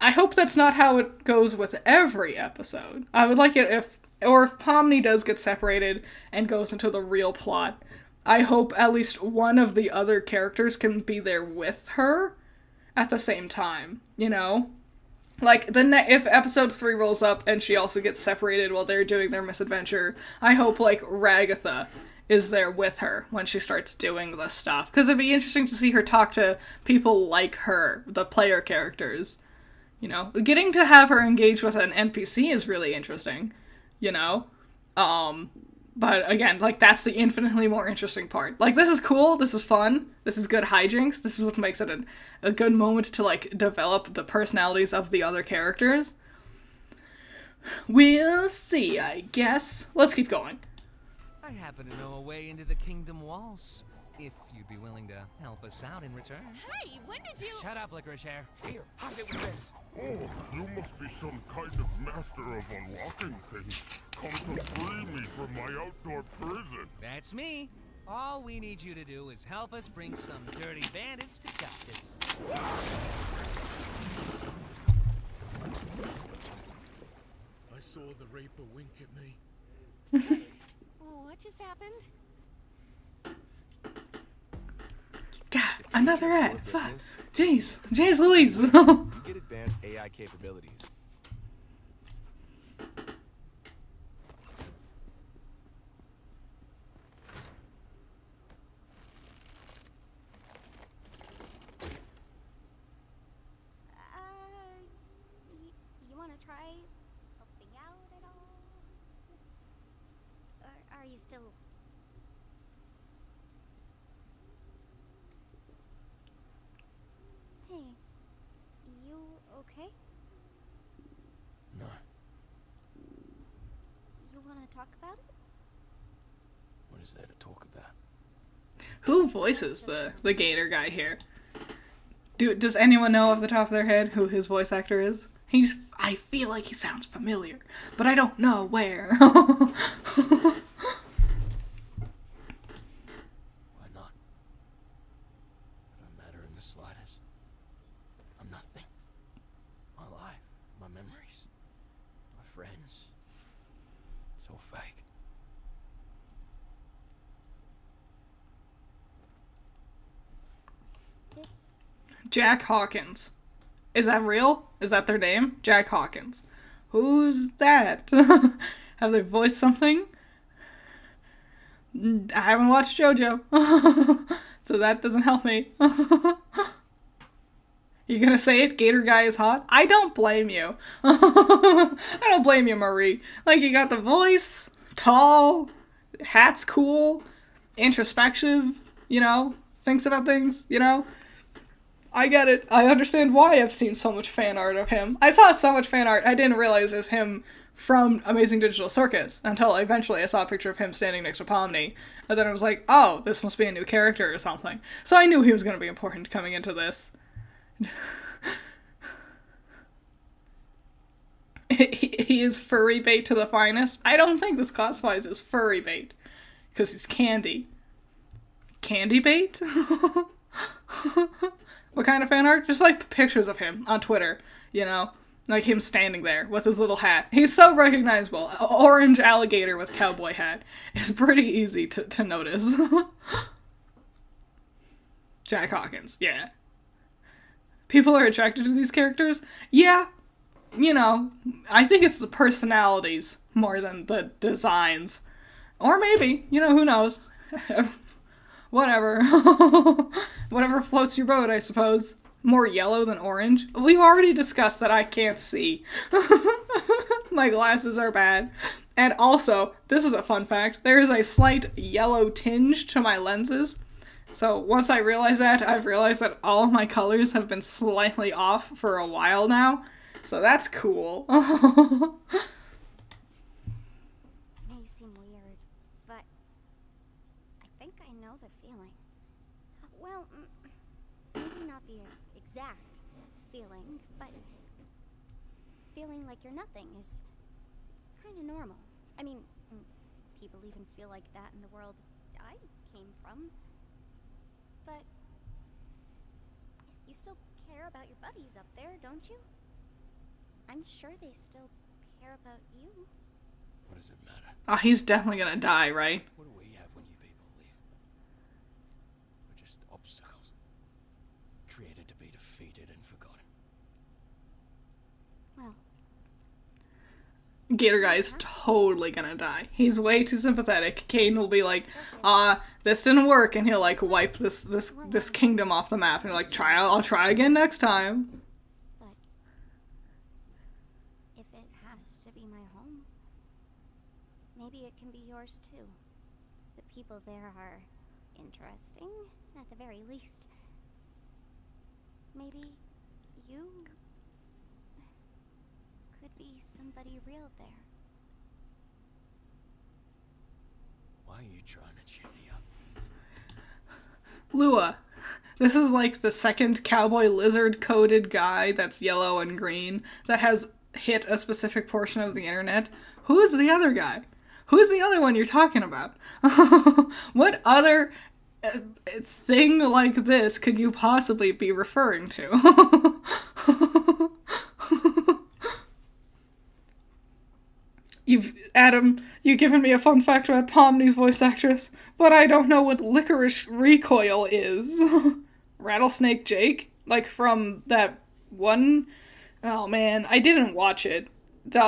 I hope that's not how it goes with every episode. I would like it if Pomni does get separated and goes into the real plot, I hope at least one of the other characters can be there with her at the same time, you know? Like, if episode 3 rolls up and she also gets separated while they're doing their misadventure, I hope, like, Ragatha is there with her when she starts doing this stuff. Because it'd be interesting to see her talk to people like her, the player characters. You know, getting to have her engage with an NPC is really interesting, you know? But again, like, that's the infinitely more interesting part. Like, this is cool, this is fun, this is good hijinks, this is what makes it a good moment to, like, develop the personalities of the other characters. We'll see, I guess. Let's keep going. I happen to know a way into the kingdom walls, if you'd be willing to help us out in return. Hey, when did you... Shut up, Licorice Hair. Here, hide it with this. Oh, you must be some kind of master of unlocking things. Come to free me from my outdoor prison. That's me. All we need you to do is help us bring some dirty bandits to justice. I saw the Reaper wink at me. Oh, what just happened? God, another ad. Fuck. Jeez Louise. You get advanced AI capabilities. You want to try helping out at all? Or are you still... Hey, you okay? No. You want to talk about it? What is there to talk about? Who voices the gator guy here? Does anyone know off the top of their head who his voice actor is? I feel like he sounds familiar, but I don't know where. Why not? I don't matter in the slightest. I'm nothing. My life, my memories, my friends. It's all fake. This Jack Hawkins. Is that real? Is that their name? Jack Hawkins. Who's that? Have they voiced something? I haven't watched JoJo. So that doesn't help me. You gonna say it? Gator guy is hot? I don't blame you. I don't blame you, Marie. Like, you got the voice, tall, hat's cool, introspective, you know, thinks about things, you know. I get it. I understand why I've seen so much fan art of him. I saw so much fan art, I didn't realize it was him from Amazing Digital Circus until eventually I saw a picture of him standing next to Pomni. And then I was like, oh, this must be a new character or something. So I knew he was going to be important coming into this. He is furry bait to the finest. I don't think this classifies as furry bait. Because he's candy. Candy bait? What kind of fan art? Just like pictures of him on Twitter, you know? Like him standing there with his little hat. He's so recognizable. Orange alligator with cowboy hat. It's pretty easy to notice. Jack Hawkins, yeah. People are attracted to these characters? Yeah. You know, I think it's the personalities more than the designs. Or maybe, you know, who knows? Whatever. Whatever floats your boat, I suppose. More yellow than orange? We've already discussed that I can't see. My glasses are bad. And also, this is a fun fact, there is a slight yellow tinge to my lenses. So once I realize that, I've realized that all of my colors have been slightly off for a while now. So that's cool. may seem weird, but I think I know the feeling. Well, maybe not the exact feeling, but feeling like you're nothing is kind of normal. I mean, people even feel like that in the world I came from. But you still care about your buddies up there, don't you? I'm sure they still care about you. What does it matter? Oh, he's definitely gonna die, right? What do we have when you people leave? We're just obstacles. Created to be defeated and forgotten. Well, Gator Guy is totally gonna die. He's way too sympathetic. Caden will be like, this didn't work, and he'll like wipe this kingdom off the map, and he'll like, I'll try again next time. but if it has to be my home, maybe it can be yours too. The people there are interesting, at the very least. Maybe you could be somebody real there. Why are you trying to cheer me up? Lua. This is like the second cowboy lizard-coated guy that's yellow and green that has hit a specific portion of the internet. Who's the other guy? Who's the other one you're talking about? What other thing like this could you possibly be referring to? Adam, you've given me a fun fact about Pomni's voice actress, but I don't know what licorice recoil is. Rattlesnake Jake? Like from that one? Oh man, I didn't watch it. The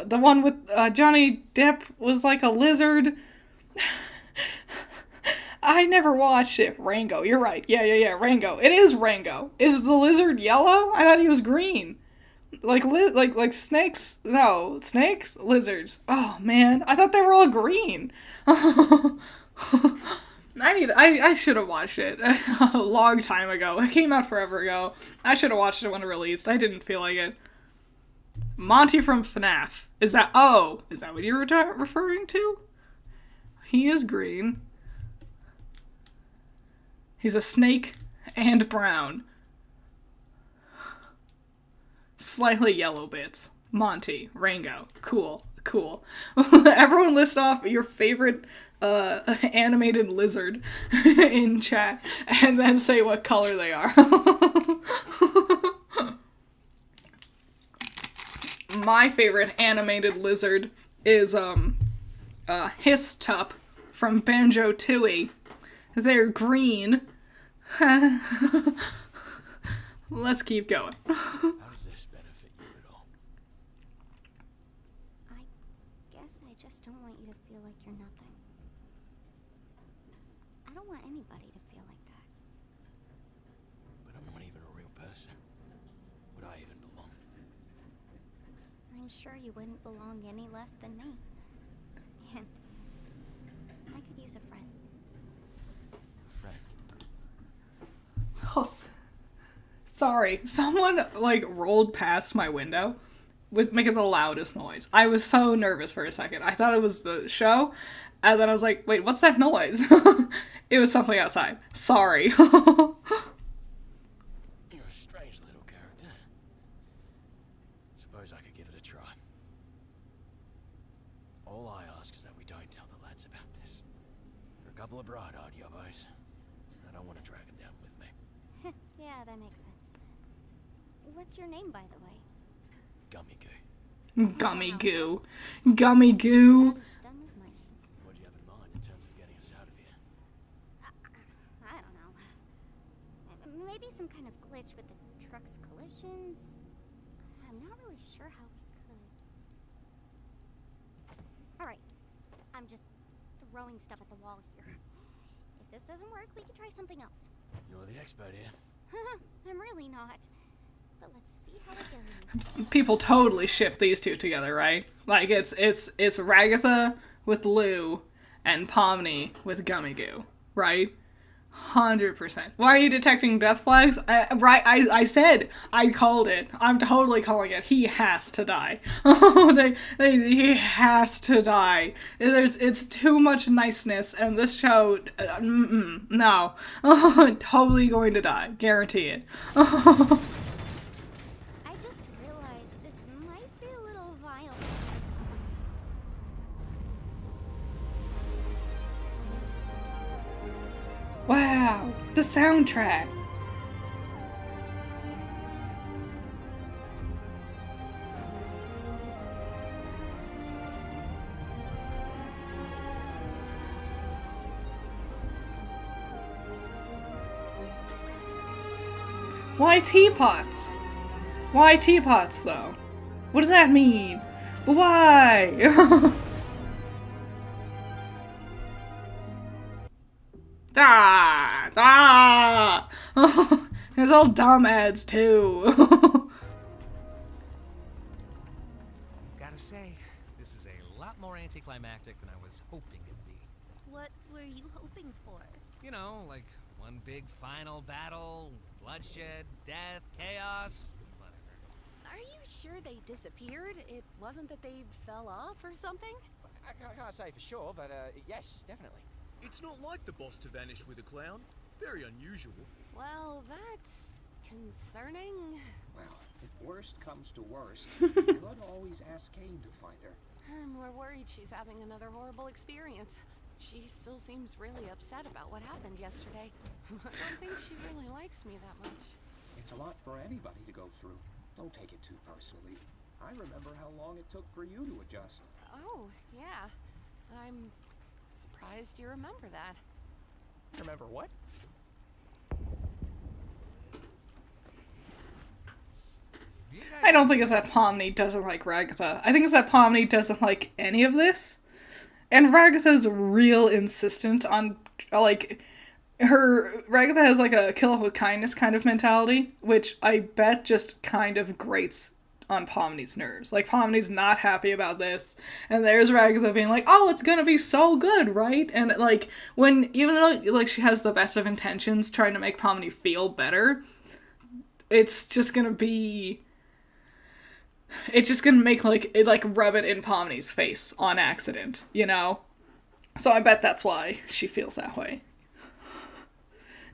one with Johnny Depp was like a lizard. I never watched it. Rango, you're right. Yeah, Rango. It is Rango. Is the lizard yellow? I thought he was green. Like snakes? No, snakes? Lizards. Oh man, I thought they were all green. I should have watched it a long time ago. It came out forever ago. I should have watched it when it released. I didn't feel like it. Monty from FNAF. Is that what you were referring to? He is green. He's a snake and brown. Slightly yellow bits. Monty, Rango. Cool. Everyone list off your favorite animated lizard in chat and then say what color they are. My favorite animated lizard is Histup from Banjo-Tooie. They're green. Let's keep going. How does this benefit you at all? I guess I just don't want you to feel like you're nothing. I don't want anybody to feel like that. But I'm not even a real person. Would I even belong? I'm sure you wouldn't belong any less than me. And I could use a friend. A friend? Oh, sorry. Someone, like, rolled past my window with making the loudest noise. I was so nervous for a second. I thought it was the show, and then I was like, wait, what's that noise? It was something outside. Sorry. You're a strange little character. Suppose I could give it a try. All I ask is that we don't tell the lads about this. They're a couple of bright-eyed yobbos. I don't want to drag them down with me. Yeah, that makes sense. What's your name, by the way? Gummy Goo. Gummy Goo. Gummy Goo. Not as dumb as my name. What do you have in mind in terms of getting us out of here? I don't know. Maybe some kind of glitch with the truck's collisions. I'm not really sure how we could. Alright. I'm just throwing stuff at the wall here. If this doesn't work, we can try something else. You're the expert here. I'm really not. But let's see how it goes. People totally ship these two together, right? Like, it's Ragatha with Lou and Pomni with Gummy Goo, right? 100%. Why are you detecting death flags? I said, I called it. I'm totally calling it. He has to die. He has to die. It's too much niceness, and this show, no. Totally going to die. Guarantee it. I just realized this might be a little violent. Wow, the soundtrack. Why teapots? Why teapots, though? What does that mean? But why? It's all dumb ads, too. Gotta say, this is a lot more anticlimactic than I was hoping it'd be. What were you hoping for? You know, like one big final battle, bloodshed, death, chaos, whatever. Are you sure they disappeared? It wasn't that they fell off or something? I can't say for sure, but yes, definitely. It's not like the boss to vanish with a clown. Very unusual. Well, that's concerning. Well, if worst comes to worst, you could always ask Kane to find her. I'm more worried she's having another horrible experience. She still seems really upset about what happened yesterday. I don't think she really likes me that much. It's a lot for anybody to go through. Don't take it too personally. I remember how long it took for you to adjust. Oh, yeah. I'm surprised you remember that. Remember what? I don't think it's that Pomni doesn't like Ragatha. I think it's that Pomni doesn't like any of this. And Ragatha's real insistent on, like, Ragatha has, like, a kill with kindness kind of mentality, which I bet just kind of grates on Pomni's nerves. Like, Pomni's not happy about this, and there's Ragatha being like, oh, it's gonna be so good, right? And, like, even though, like, she has the best of intentions trying to make Pomni feel better, it's just gonna make, rub it in Pomni's face on accident, you know? So I bet that's why she feels that way.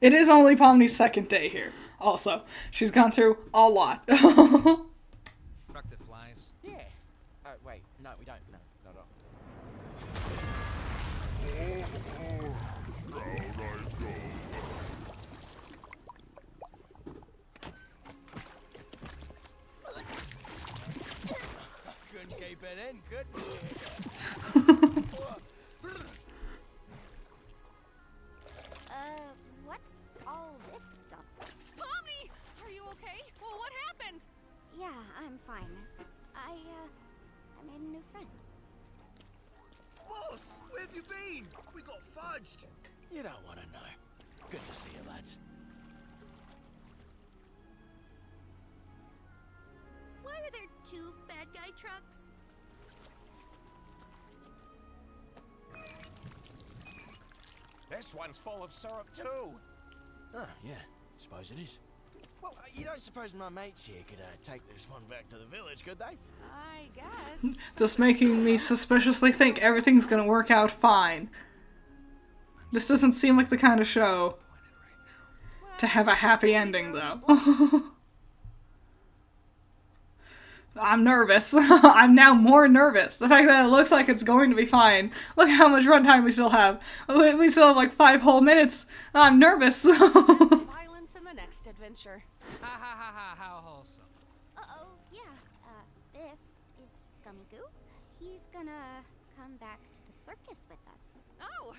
It is only Pomni's second day here. Also, she's gone through a lot. Truck that flies. Yeah. Wait, no, we don't. No, not at all. Down I go. Couldn't keep it in, could we? What's all this stuff? Pomni! Are you okay? Well, what happened? Yeah, I'm fine. I made a new friend. Boss, where have you been? We got fudged. You don't want to know. Good to see you, lads. Why are there 2 bad guy trucks? This one's full of syrup too. Oh, yeah. Suppose it is. Well, you don't suppose my mates here could take this one back to the village, could they? I guess. Just making me suspiciously think everything's gonna work out fine. This doesn't seem like the kind of show to have a happy ending, though. I'm nervous. I'm now more nervous. The fact that it looks like it's going to be fine. Look how much runtime we still have. We still have like 5 whole minutes. I'm nervous. Violence in the next adventure. Ha ha ha ha, how wholesome. Uh-oh, yeah. This is Gummigoo. He's gonna come back to the circus with us. Oh,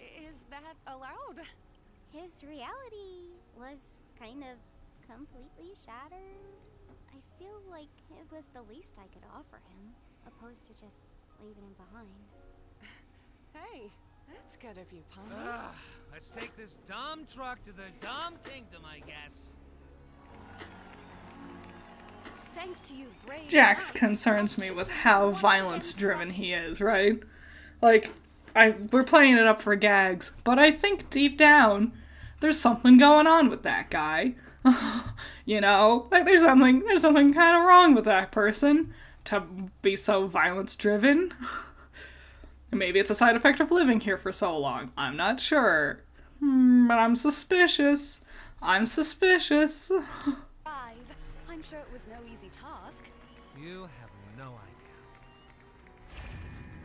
is that allowed? His reality was kind of completely shattered. I feel like it was the least I could offer him, opposed to just leaving him behind. Hey, that's good of you, Pomni. Let's take this dumb truck to the dumb kingdom, I guess. Thanks to you, brave. Jax concerns me with how violence-driven he is, right? Like, we're playing it up for gags, but I think deep down, there's something going on with that guy. You know, like there's something kind of wrong with that person to be so violence-driven. Maybe it's a side effect of living here for so long. I'm not sure. But I'm suspicious. I'm suspicious. I'm sure it was no easy task. You have no idea.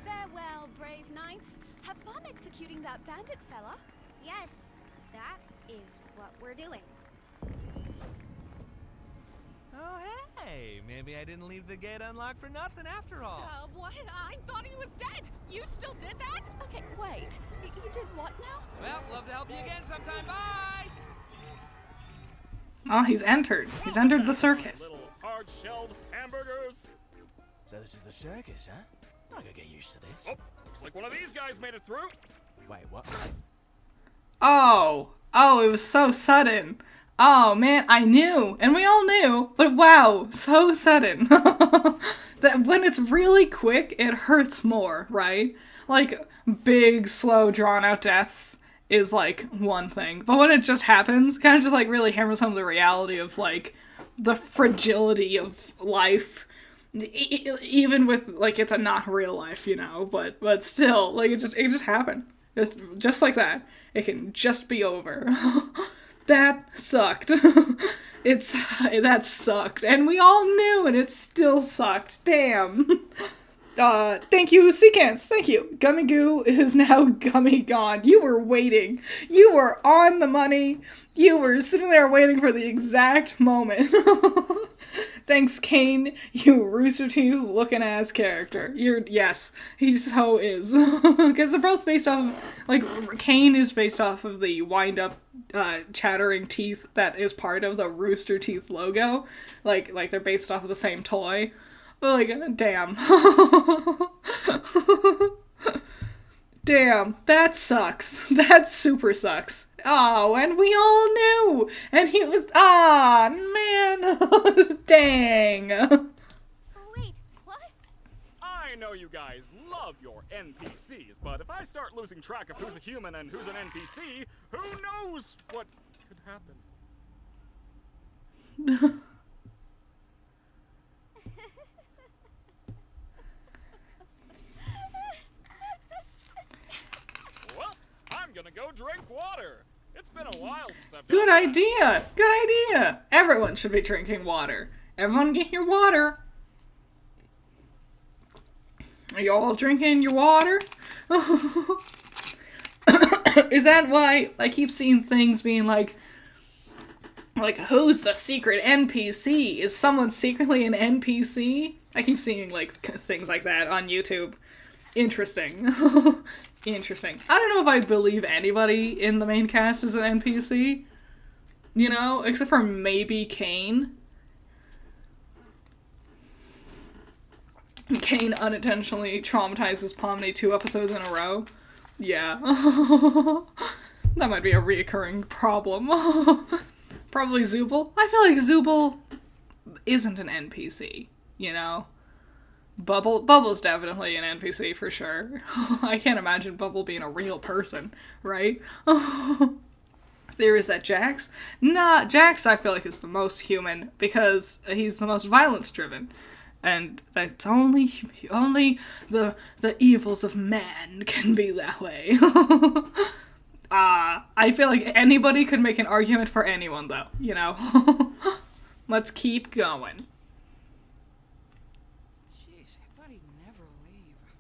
Farewell, brave knights. Have fun executing that bandit fella. Yes, that is what we're doing. Oh, hey, maybe I didn't leave the gate unlocked for nothing after all. What? I thought he was dead. You still did that? Okay, wait. You did what now? Well, love to help you again sometime. Bye! Oh, he's entered. He's entered the circus. Little hard-shelled hamburgers. So this is the circus, huh? I gotta get used to this. Oh, looks like one of these guys made it through. Wait, what? Oh, it was so sudden. Oh man, I knew, and we all knew, but wow, so sudden. That when it's really quick, it hurts more, right? Like, big, slow, drawn-out deaths is, like, one thing. But when it just happens, kind of just, like, really hammers home the reality of, like, the fragility of life. Even with, like, it's a not real life, you know, but still, like, it just happened. Just like that. It can just be over. That sucked. That sucked. And we all knew, and it still sucked. Damn. Thank you, Sequence. Thank you. Gummigoo is now Gummy Gone. You were waiting. You were on the money. You were sitting there waiting for the exact moment. Thanks, Kane, you Rooster Teeth looking ass character. Yes, he so is. Because they're both based off of, like, Kane is based off of the wind-up, chattering teeth that is part of the Rooster Teeth logo. Like they're based off of the same toy. But, like, damn. Damn, that sucks. That super sucks. Oh, and we all knew! And he was, man! Dang! Wait, what? I know you guys love your NPCs, but if I start losing track of who's a human and who's an NPC, who knows what could happen? Well, I'm gonna go drink water. It's It's been a while since I've Good done that. idea! Good idea! Everyone should be drinking water. Everyone get your water. Are you all drinking your water? Is that why I keep seeing things being like, who's the secret NPC? Is someone secretly an NPC? I keep seeing, like, things like that on YouTube. Interesting. Interesting. I don't know if I believe anybody in the main cast is an NPC. You know? Except for maybe Kane. Kane unintentionally traumatizes Pomni 2 episodes in a row. Yeah. That might be a reoccurring problem. Probably Zooble. I feel like Zooble isn't an NPC, you know? Bubble's definitely an NPC for sure. I can't imagine Bubble being a real person, right? Theory is that Jax? Nah, Jax I feel like is the most human because he's the most violence-driven. And that's only the evils of man can be that way. I feel like anybody could make an argument for anyone, though, you know? Let's keep going. Jeez, I thought he'd never leave.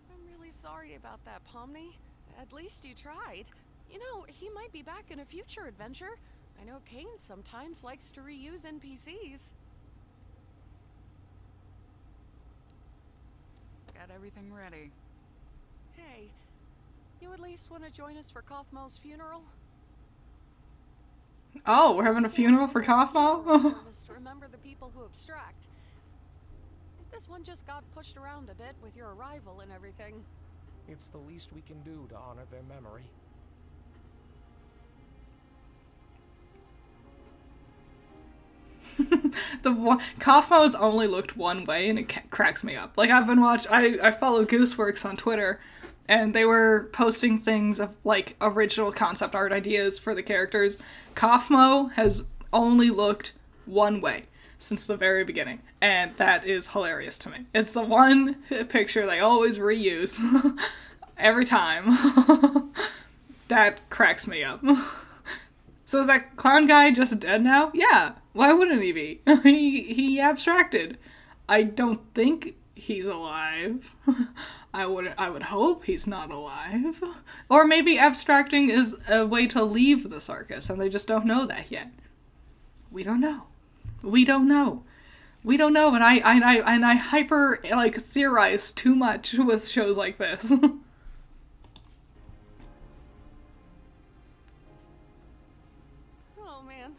I'm really sorry about that, Pomni. At least you tried. You know, he might be back in a future adventure. I know Kane sometimes likes to reuse NPCs. Got everything ready. Hey, you at least want to join us for Kaufmo's funeral? Oh, we're having a funeral for Kaufmo? Service to remember the people who abstract. This one just got pushed around a bit with your arrival and everything. It's the least we can do to honor their memory. Kaufmo's only looked one way and it cracks me up. Like, I follow Gooseworks on Twitter, and they were posting things of, like, original concept art ideas for the characters. Kaufmo has only looked one way since the very beginning, and that is hilarious to me. It's the one picture they always reuse every time. That cracks me up. So is that clown guy just dead now? Yeah. Why wouldn't he be? He abstracted. I don't think he's alive. I would hope he's not alive. Or maybe abstracting is a way to leave the circus and they just don't know that yet. We don't know. We don't know. We don't know, and I hyper like theorize too much with shows like this. Oh man,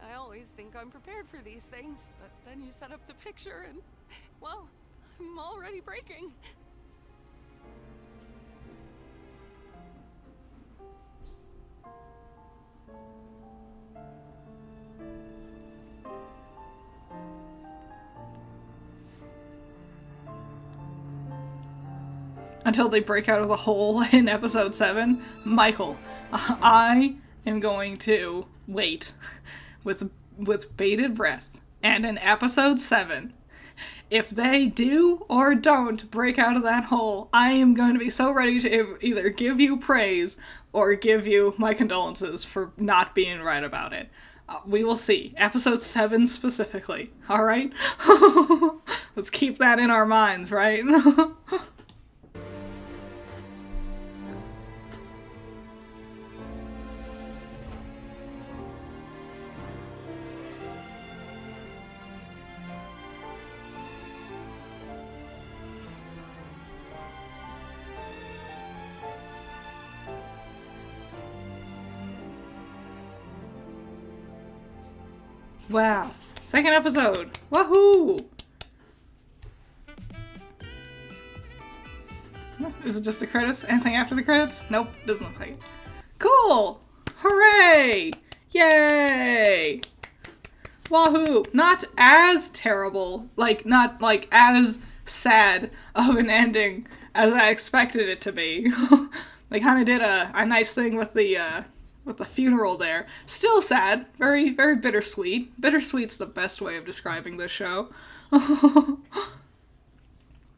I always think I'm prepared for these things, but then you set up the picture and, well, I'm already breaking. Until they break out of the hole in episode 7. Michael, I am going to wait with bated breath. And in episode 7, if they do or don't break out of that hole, I am going to be so ready to either give you praise or give you my condolences for not being right about it. We will see. Episode 7 specifically. Alright? Let's keep that in our minds, right? Wow. Second episode. Woohoo! Is it just the credits? Anything after the credits? Nope, doesn't look like it. Cool! Hooray! Yay! Wahoo! Not as terrible, not as sad of an ending as I expected it to be. They kind of did a nice thing with the funeral there. Still sad. Very, very bittersweet. Bittersweet's the best way of describing this show.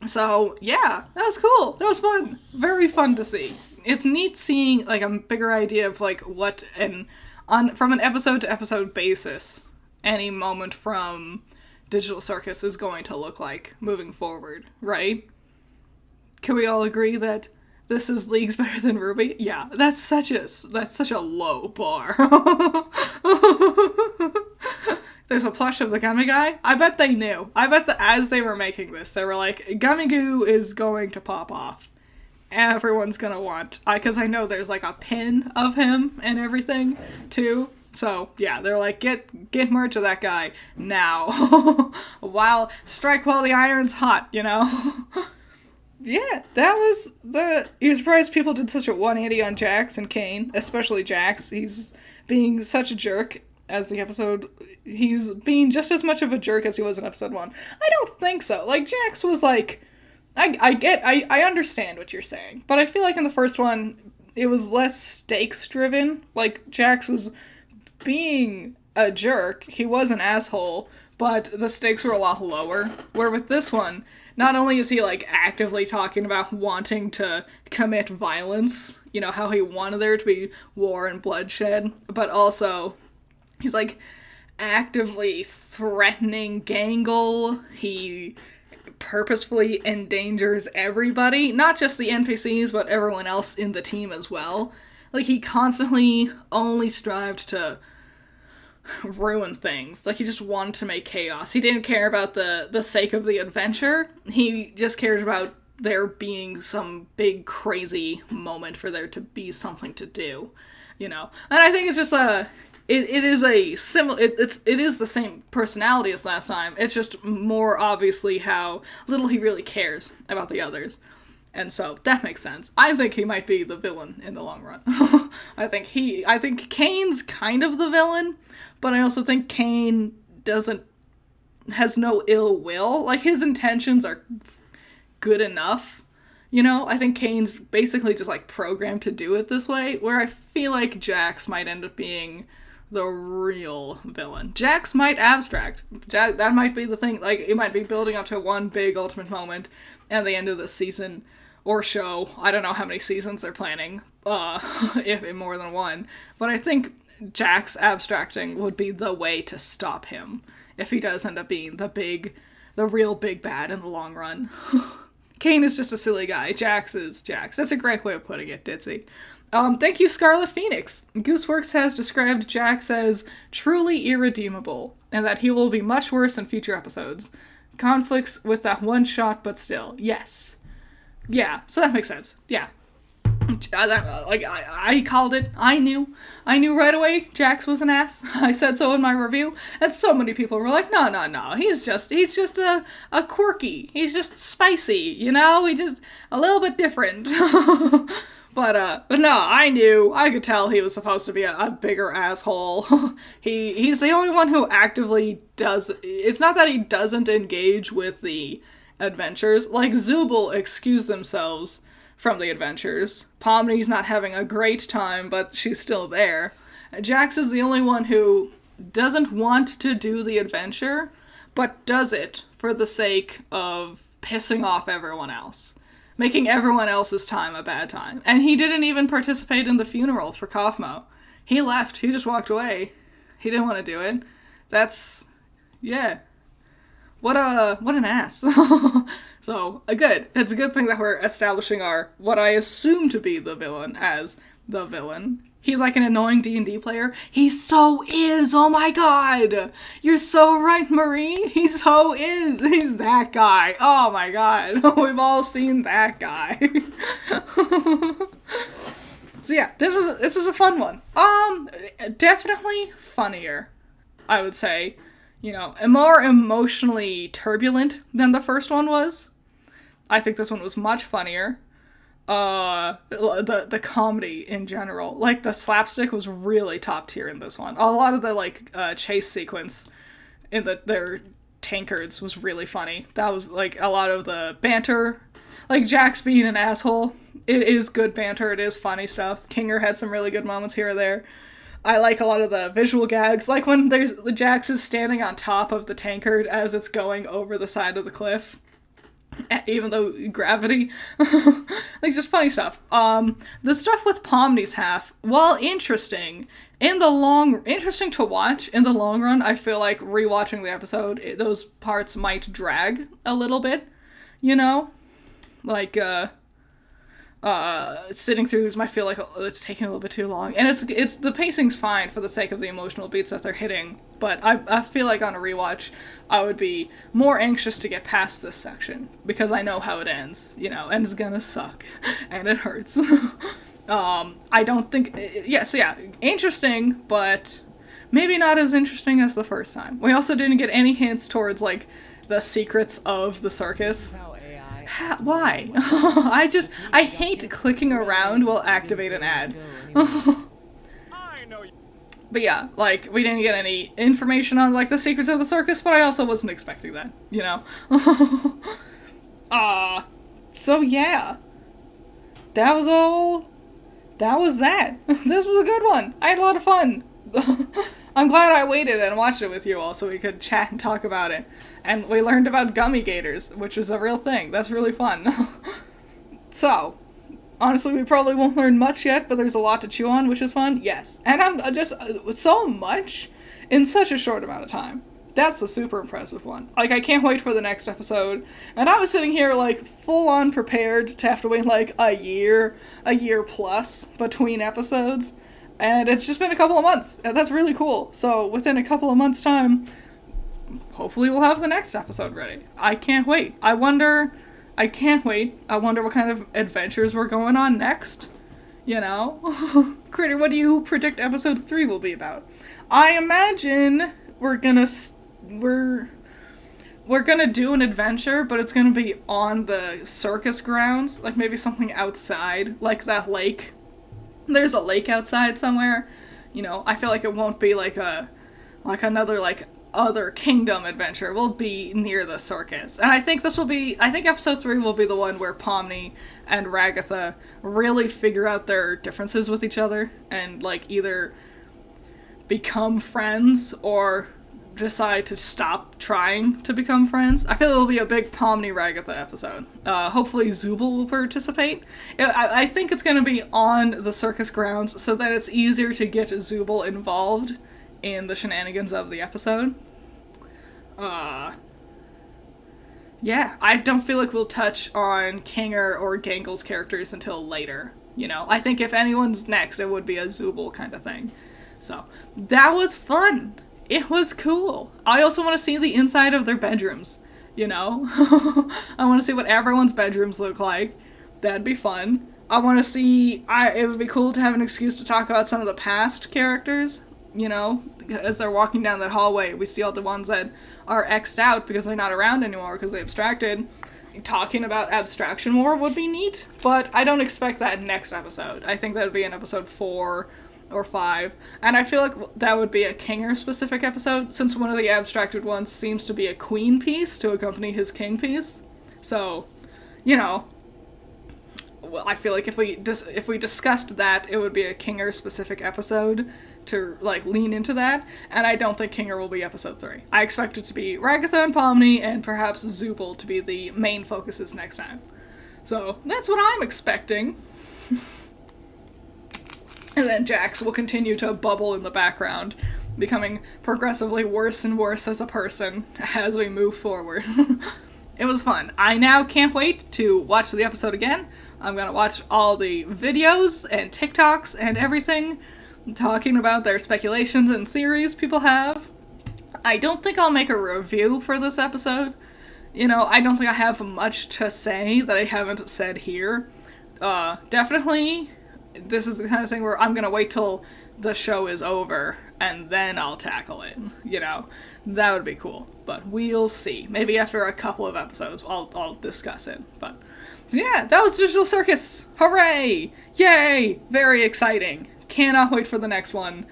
So, yeah, that was cool. That was fun. Very fun to see. it's neat seeing like a bigger idea of like what from an episode to episode basis any moment from Digital Circus is going to look like moving forward, right? Can we all agree that this is leagues better than Ruby? Yeah, that's such a low bar. There's a plush of the gummy guy. I bet they knew. I bet that as they were making this, they were like, Gummy Goo is going to pop off. Everyone's gonna want, because I know there's like a pin of him and everything too. So yeah, they're like, get merch of that guy now. Strike while the iron's hot, you know? Yeah, that was you're surprised people did such a 180 on Jax and Kane, especially Jax. He's being such a jerk as the episode, he's being just as much of a jerk as he was in episode 1. I don't think so. Like, Jax was like, I understand what you're saying, but I feel like in the first one, it was less stakes driven. Like, Jax was being a jerk, he was an asshole, but the stakes were a lot lower. Where with this one, not only is he like actively talking about wanting to commit violence, you know, how he wanted there to be war and bloodshed, but also he's like actively threatening Gangle. He purposefully endangers everybody, not just the NPCs, but everyone else in the team as well. Like, he constantly only strived to ruin things. Like, he just wanted to make chaos. He didn't care about the sake of the adventure. He just cares about there being some big crazy moment for there to be something to do, you know. And I think it's just it is a similar, it is the same personality as last time. It's just more obviously how little he really cares about the others. And so that makes sense. I think he might be the villain in the long run. I think Kane's kind of the villain, but I also think Kane has no ill will. Like, his intentions are good enough. You know, I think Kane's basically just like programmed to do it this way, where I feel like Jax might end up being the real villain. Jax might abstract. That might be the thing. Like, it might be building up to one big ultimate moment at the end of the season or show. I don't know how many seasons they're planning, if more than one. But I think Jax abstracting would be the way to stop him if he does end up being the real big bad in the long run. Kane is just a silly guy. Jax is Jax. That's a great way of putting it, Ditzy. Thank you, Scarlet Phoenix. Gooseworks has described Jax as truly irredeemable, and that he will be much worse in future episodes. Conflicts with that one shot, but still. Yes. Yeah, so that makes sense. Yeah. I called it. I knew right away Jax was an ass. I said so in my review, and so many people were like, no, he's just a quirky. He's just spicy, you know? He's just a little bit different. But no, I could tell he was supposed to be a bigger asshole. He's the only one who actively does, it's not that he doesn't engage with the adventures. Like, Zooble excused themselves from the adventures. Pomni's not having a great time, but she's still there. Jax is the only one who doesn't want to do the adventure, but does it for the sake of pissing off everyone else. Making everyone else's time a bad time. And he didn't even participate in the funeral for Kaufmo. He left. He just walked away. He didn't want to do it. That's... yeah. What an ass. So, good. It's a good thing that we're establishing what I assume to be the villain as the villain. He's like an annoying D&D player. He so is! Oh my god! You're so right, Marie! He so is! He's that guy! Oh my god. We've all seen that guy. So yeah, this was a fun one. Definitely funnier, I would say. You know, and more emotionally turbulent than the first one was. I think this one was much funnier. The comedy in general, like the slapstick was really top tier in this one. A lot of the chase sequence in their tankards was really funny. That was like a lot of the banter, like Jax being an asshole. It is good banter. It is funny stuff. Kinger had some really good moments here or there. I like a lot of the visual gags, like when Jax is standing on top of the tankard as it's going over the side of the cliff. even though gravity, like just funny stuff. The stuff with Pomni's half, while interesting interesting to watch in the long run, I feel like rewatching the episode, those parts might drag a little bit, you know, like sitting through these might feel like it's taking a little bit too long, and it's the pacing's fine for the sake of the emotional beats that they're hitting, but I feel like on a rewatch I would be more anxious to get past this section because I know how it ends, you know, and it's gonna suck and it hurts. I don't think interesting, but maybe not as interesting as the first time. We also didn't get any hints towards like the secrets of the circus. Why? I hate clicking around while activate an ad. But yeah, like, we didn't get any information on, like, the secrets of the circus, but I also wasn't expecting that, you know? So yeah. That was all. That was that. This was a good one. I had a lot of fun. I'm glad I waited and watched it with you all so we could chat and talk about it. And we learned about gummy gators, which is a real thing. That's really fun. So, honestly, we probably won't learn much yet, but there's a lot to chew on, which is fun. Yes. And I'm just so much in such a short amount of time. That's the super impressive one. Like, I can't wait for the next episode. And I was sitting here, like, full-on prepared to have to wait, like, a year plus between episodes. And it's just been a couple of months. And that's really cool. So, within a couple of months' time, hopefully we'll have the next episode ready. I can't wait. I can't wait. I wonder what kind of adventures we're going on next. You know? Critter, what do you predict episode 3 will be about? I imagine we're gonna do an adventure, but it's gonna be on the circus grounds. Like, maybe something outside. Like that lake. There's a lake outside somewhere. You know, I feel like it won't be like another, like, other kingdom adventure. Will be near the circus. And I think episode 3 will be the one where Pomni and Ragatha really figure out their differences with each other and, like, either become friends or decide to stop trying to become friends. I feel it'll be a big Pomni-Ragatha episode. Hopefully Zubul will participate. I think it's going to be on the circus grounds so that it's easier to get Zubul involved in the shenanigans of the episode. Yeah, I don't feel like we'll touch on Kinger or Gangle's characters until later, you know? I think if anyone's next, it would be a Zubul kind of thing. So, that was fun! It was cool! I also want to see the inside of their bedrooms, you know? I want to see what everyone's bedrooms look like. That'd be fun. I want to see... it would be cool to have an excuse to talk about some of the past characters, you know? As they're walking down that hallway, we see all the ones that are X'd out because they're not around anymore because they abstracted. Talking about abstraction more would be neat, but I don't expect that next episode. I think that would be in episode 4 or 5, and I feel like that would be a Kinger-specific episode, since one of the abstracted ones seems to be a queen piece to accompany his king piece. So, you know, well, I feel like if we discussed that, it would be a Kinger-specific episode to, like, lean into that, and I don't think Kinger will be episode 3. I expect it to be Ragatha and Pomni, and perhaps Zubul to be the main focuses next time. So, that's what I'm expecting. And then Jax will continue to bubble in the background, becoming progressively worse and worse as a person as we move forward. It was fun. I now can't wait to watch the episode again. I'm gonna watch all the videos and TikToks and everything talking about their speculations and theories people have. I don't think I'll make a review for this episode. You know, I don't think I have much to say that I haven't said here. Definitely, this is the kind of thing where I'm gonna wait till the show is over and then I'll tackle it, you know? That would be cool, but we'll see. Maybe after a couple of episodes I'll discuss it, but yeah, that was Digital Circus! Hooray! Yay! Very exciting. Cannot wait for the next one.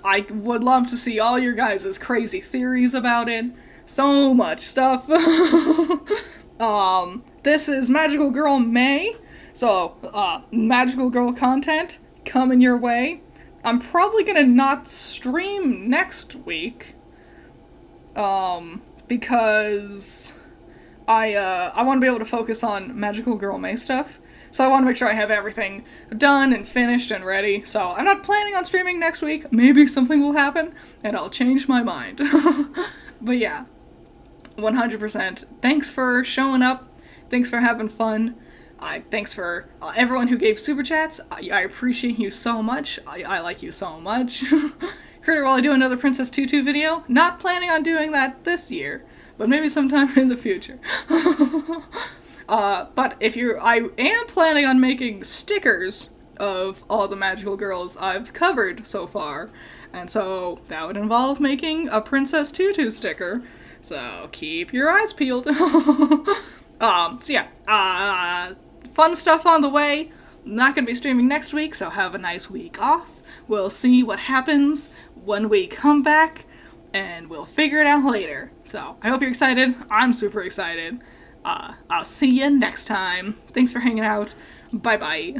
I would love to see all your guys' crazy theories about it. So much stuff. This is Magical Girl May. So, Magical Girl content coming your way. I'm probably gonna not stream next week. Because I want to be able to focus on Magical Girl May stuff. So I want to make sure I have everything done and finished and ready. So I'm not planning on streaming next week. Maybe something will happen and I'll change my mind. But yeah, 100%. Thanks for showing up. Thanks for having fun. Thanks for everyone who gave super chats. I appreciate you so much. I like you so much. Critter, will I do another Princess Tutu video? Not planning on doing that this year, but maybe sometime in the future. But I am planning on making stickers of all the magical girls I've covered so far. And so that would involve making a Princess Tutu sticker. So keep your eyes peeled. So yeah, fun stuff on the way. Not gonna be streaming next week, so have a nice week off. We'll see what happens when we come back, and we'll figure it out later. So I hope you're excited. I'm super excited. I'll see you next time. Thanks for hanging out. Bye-bye.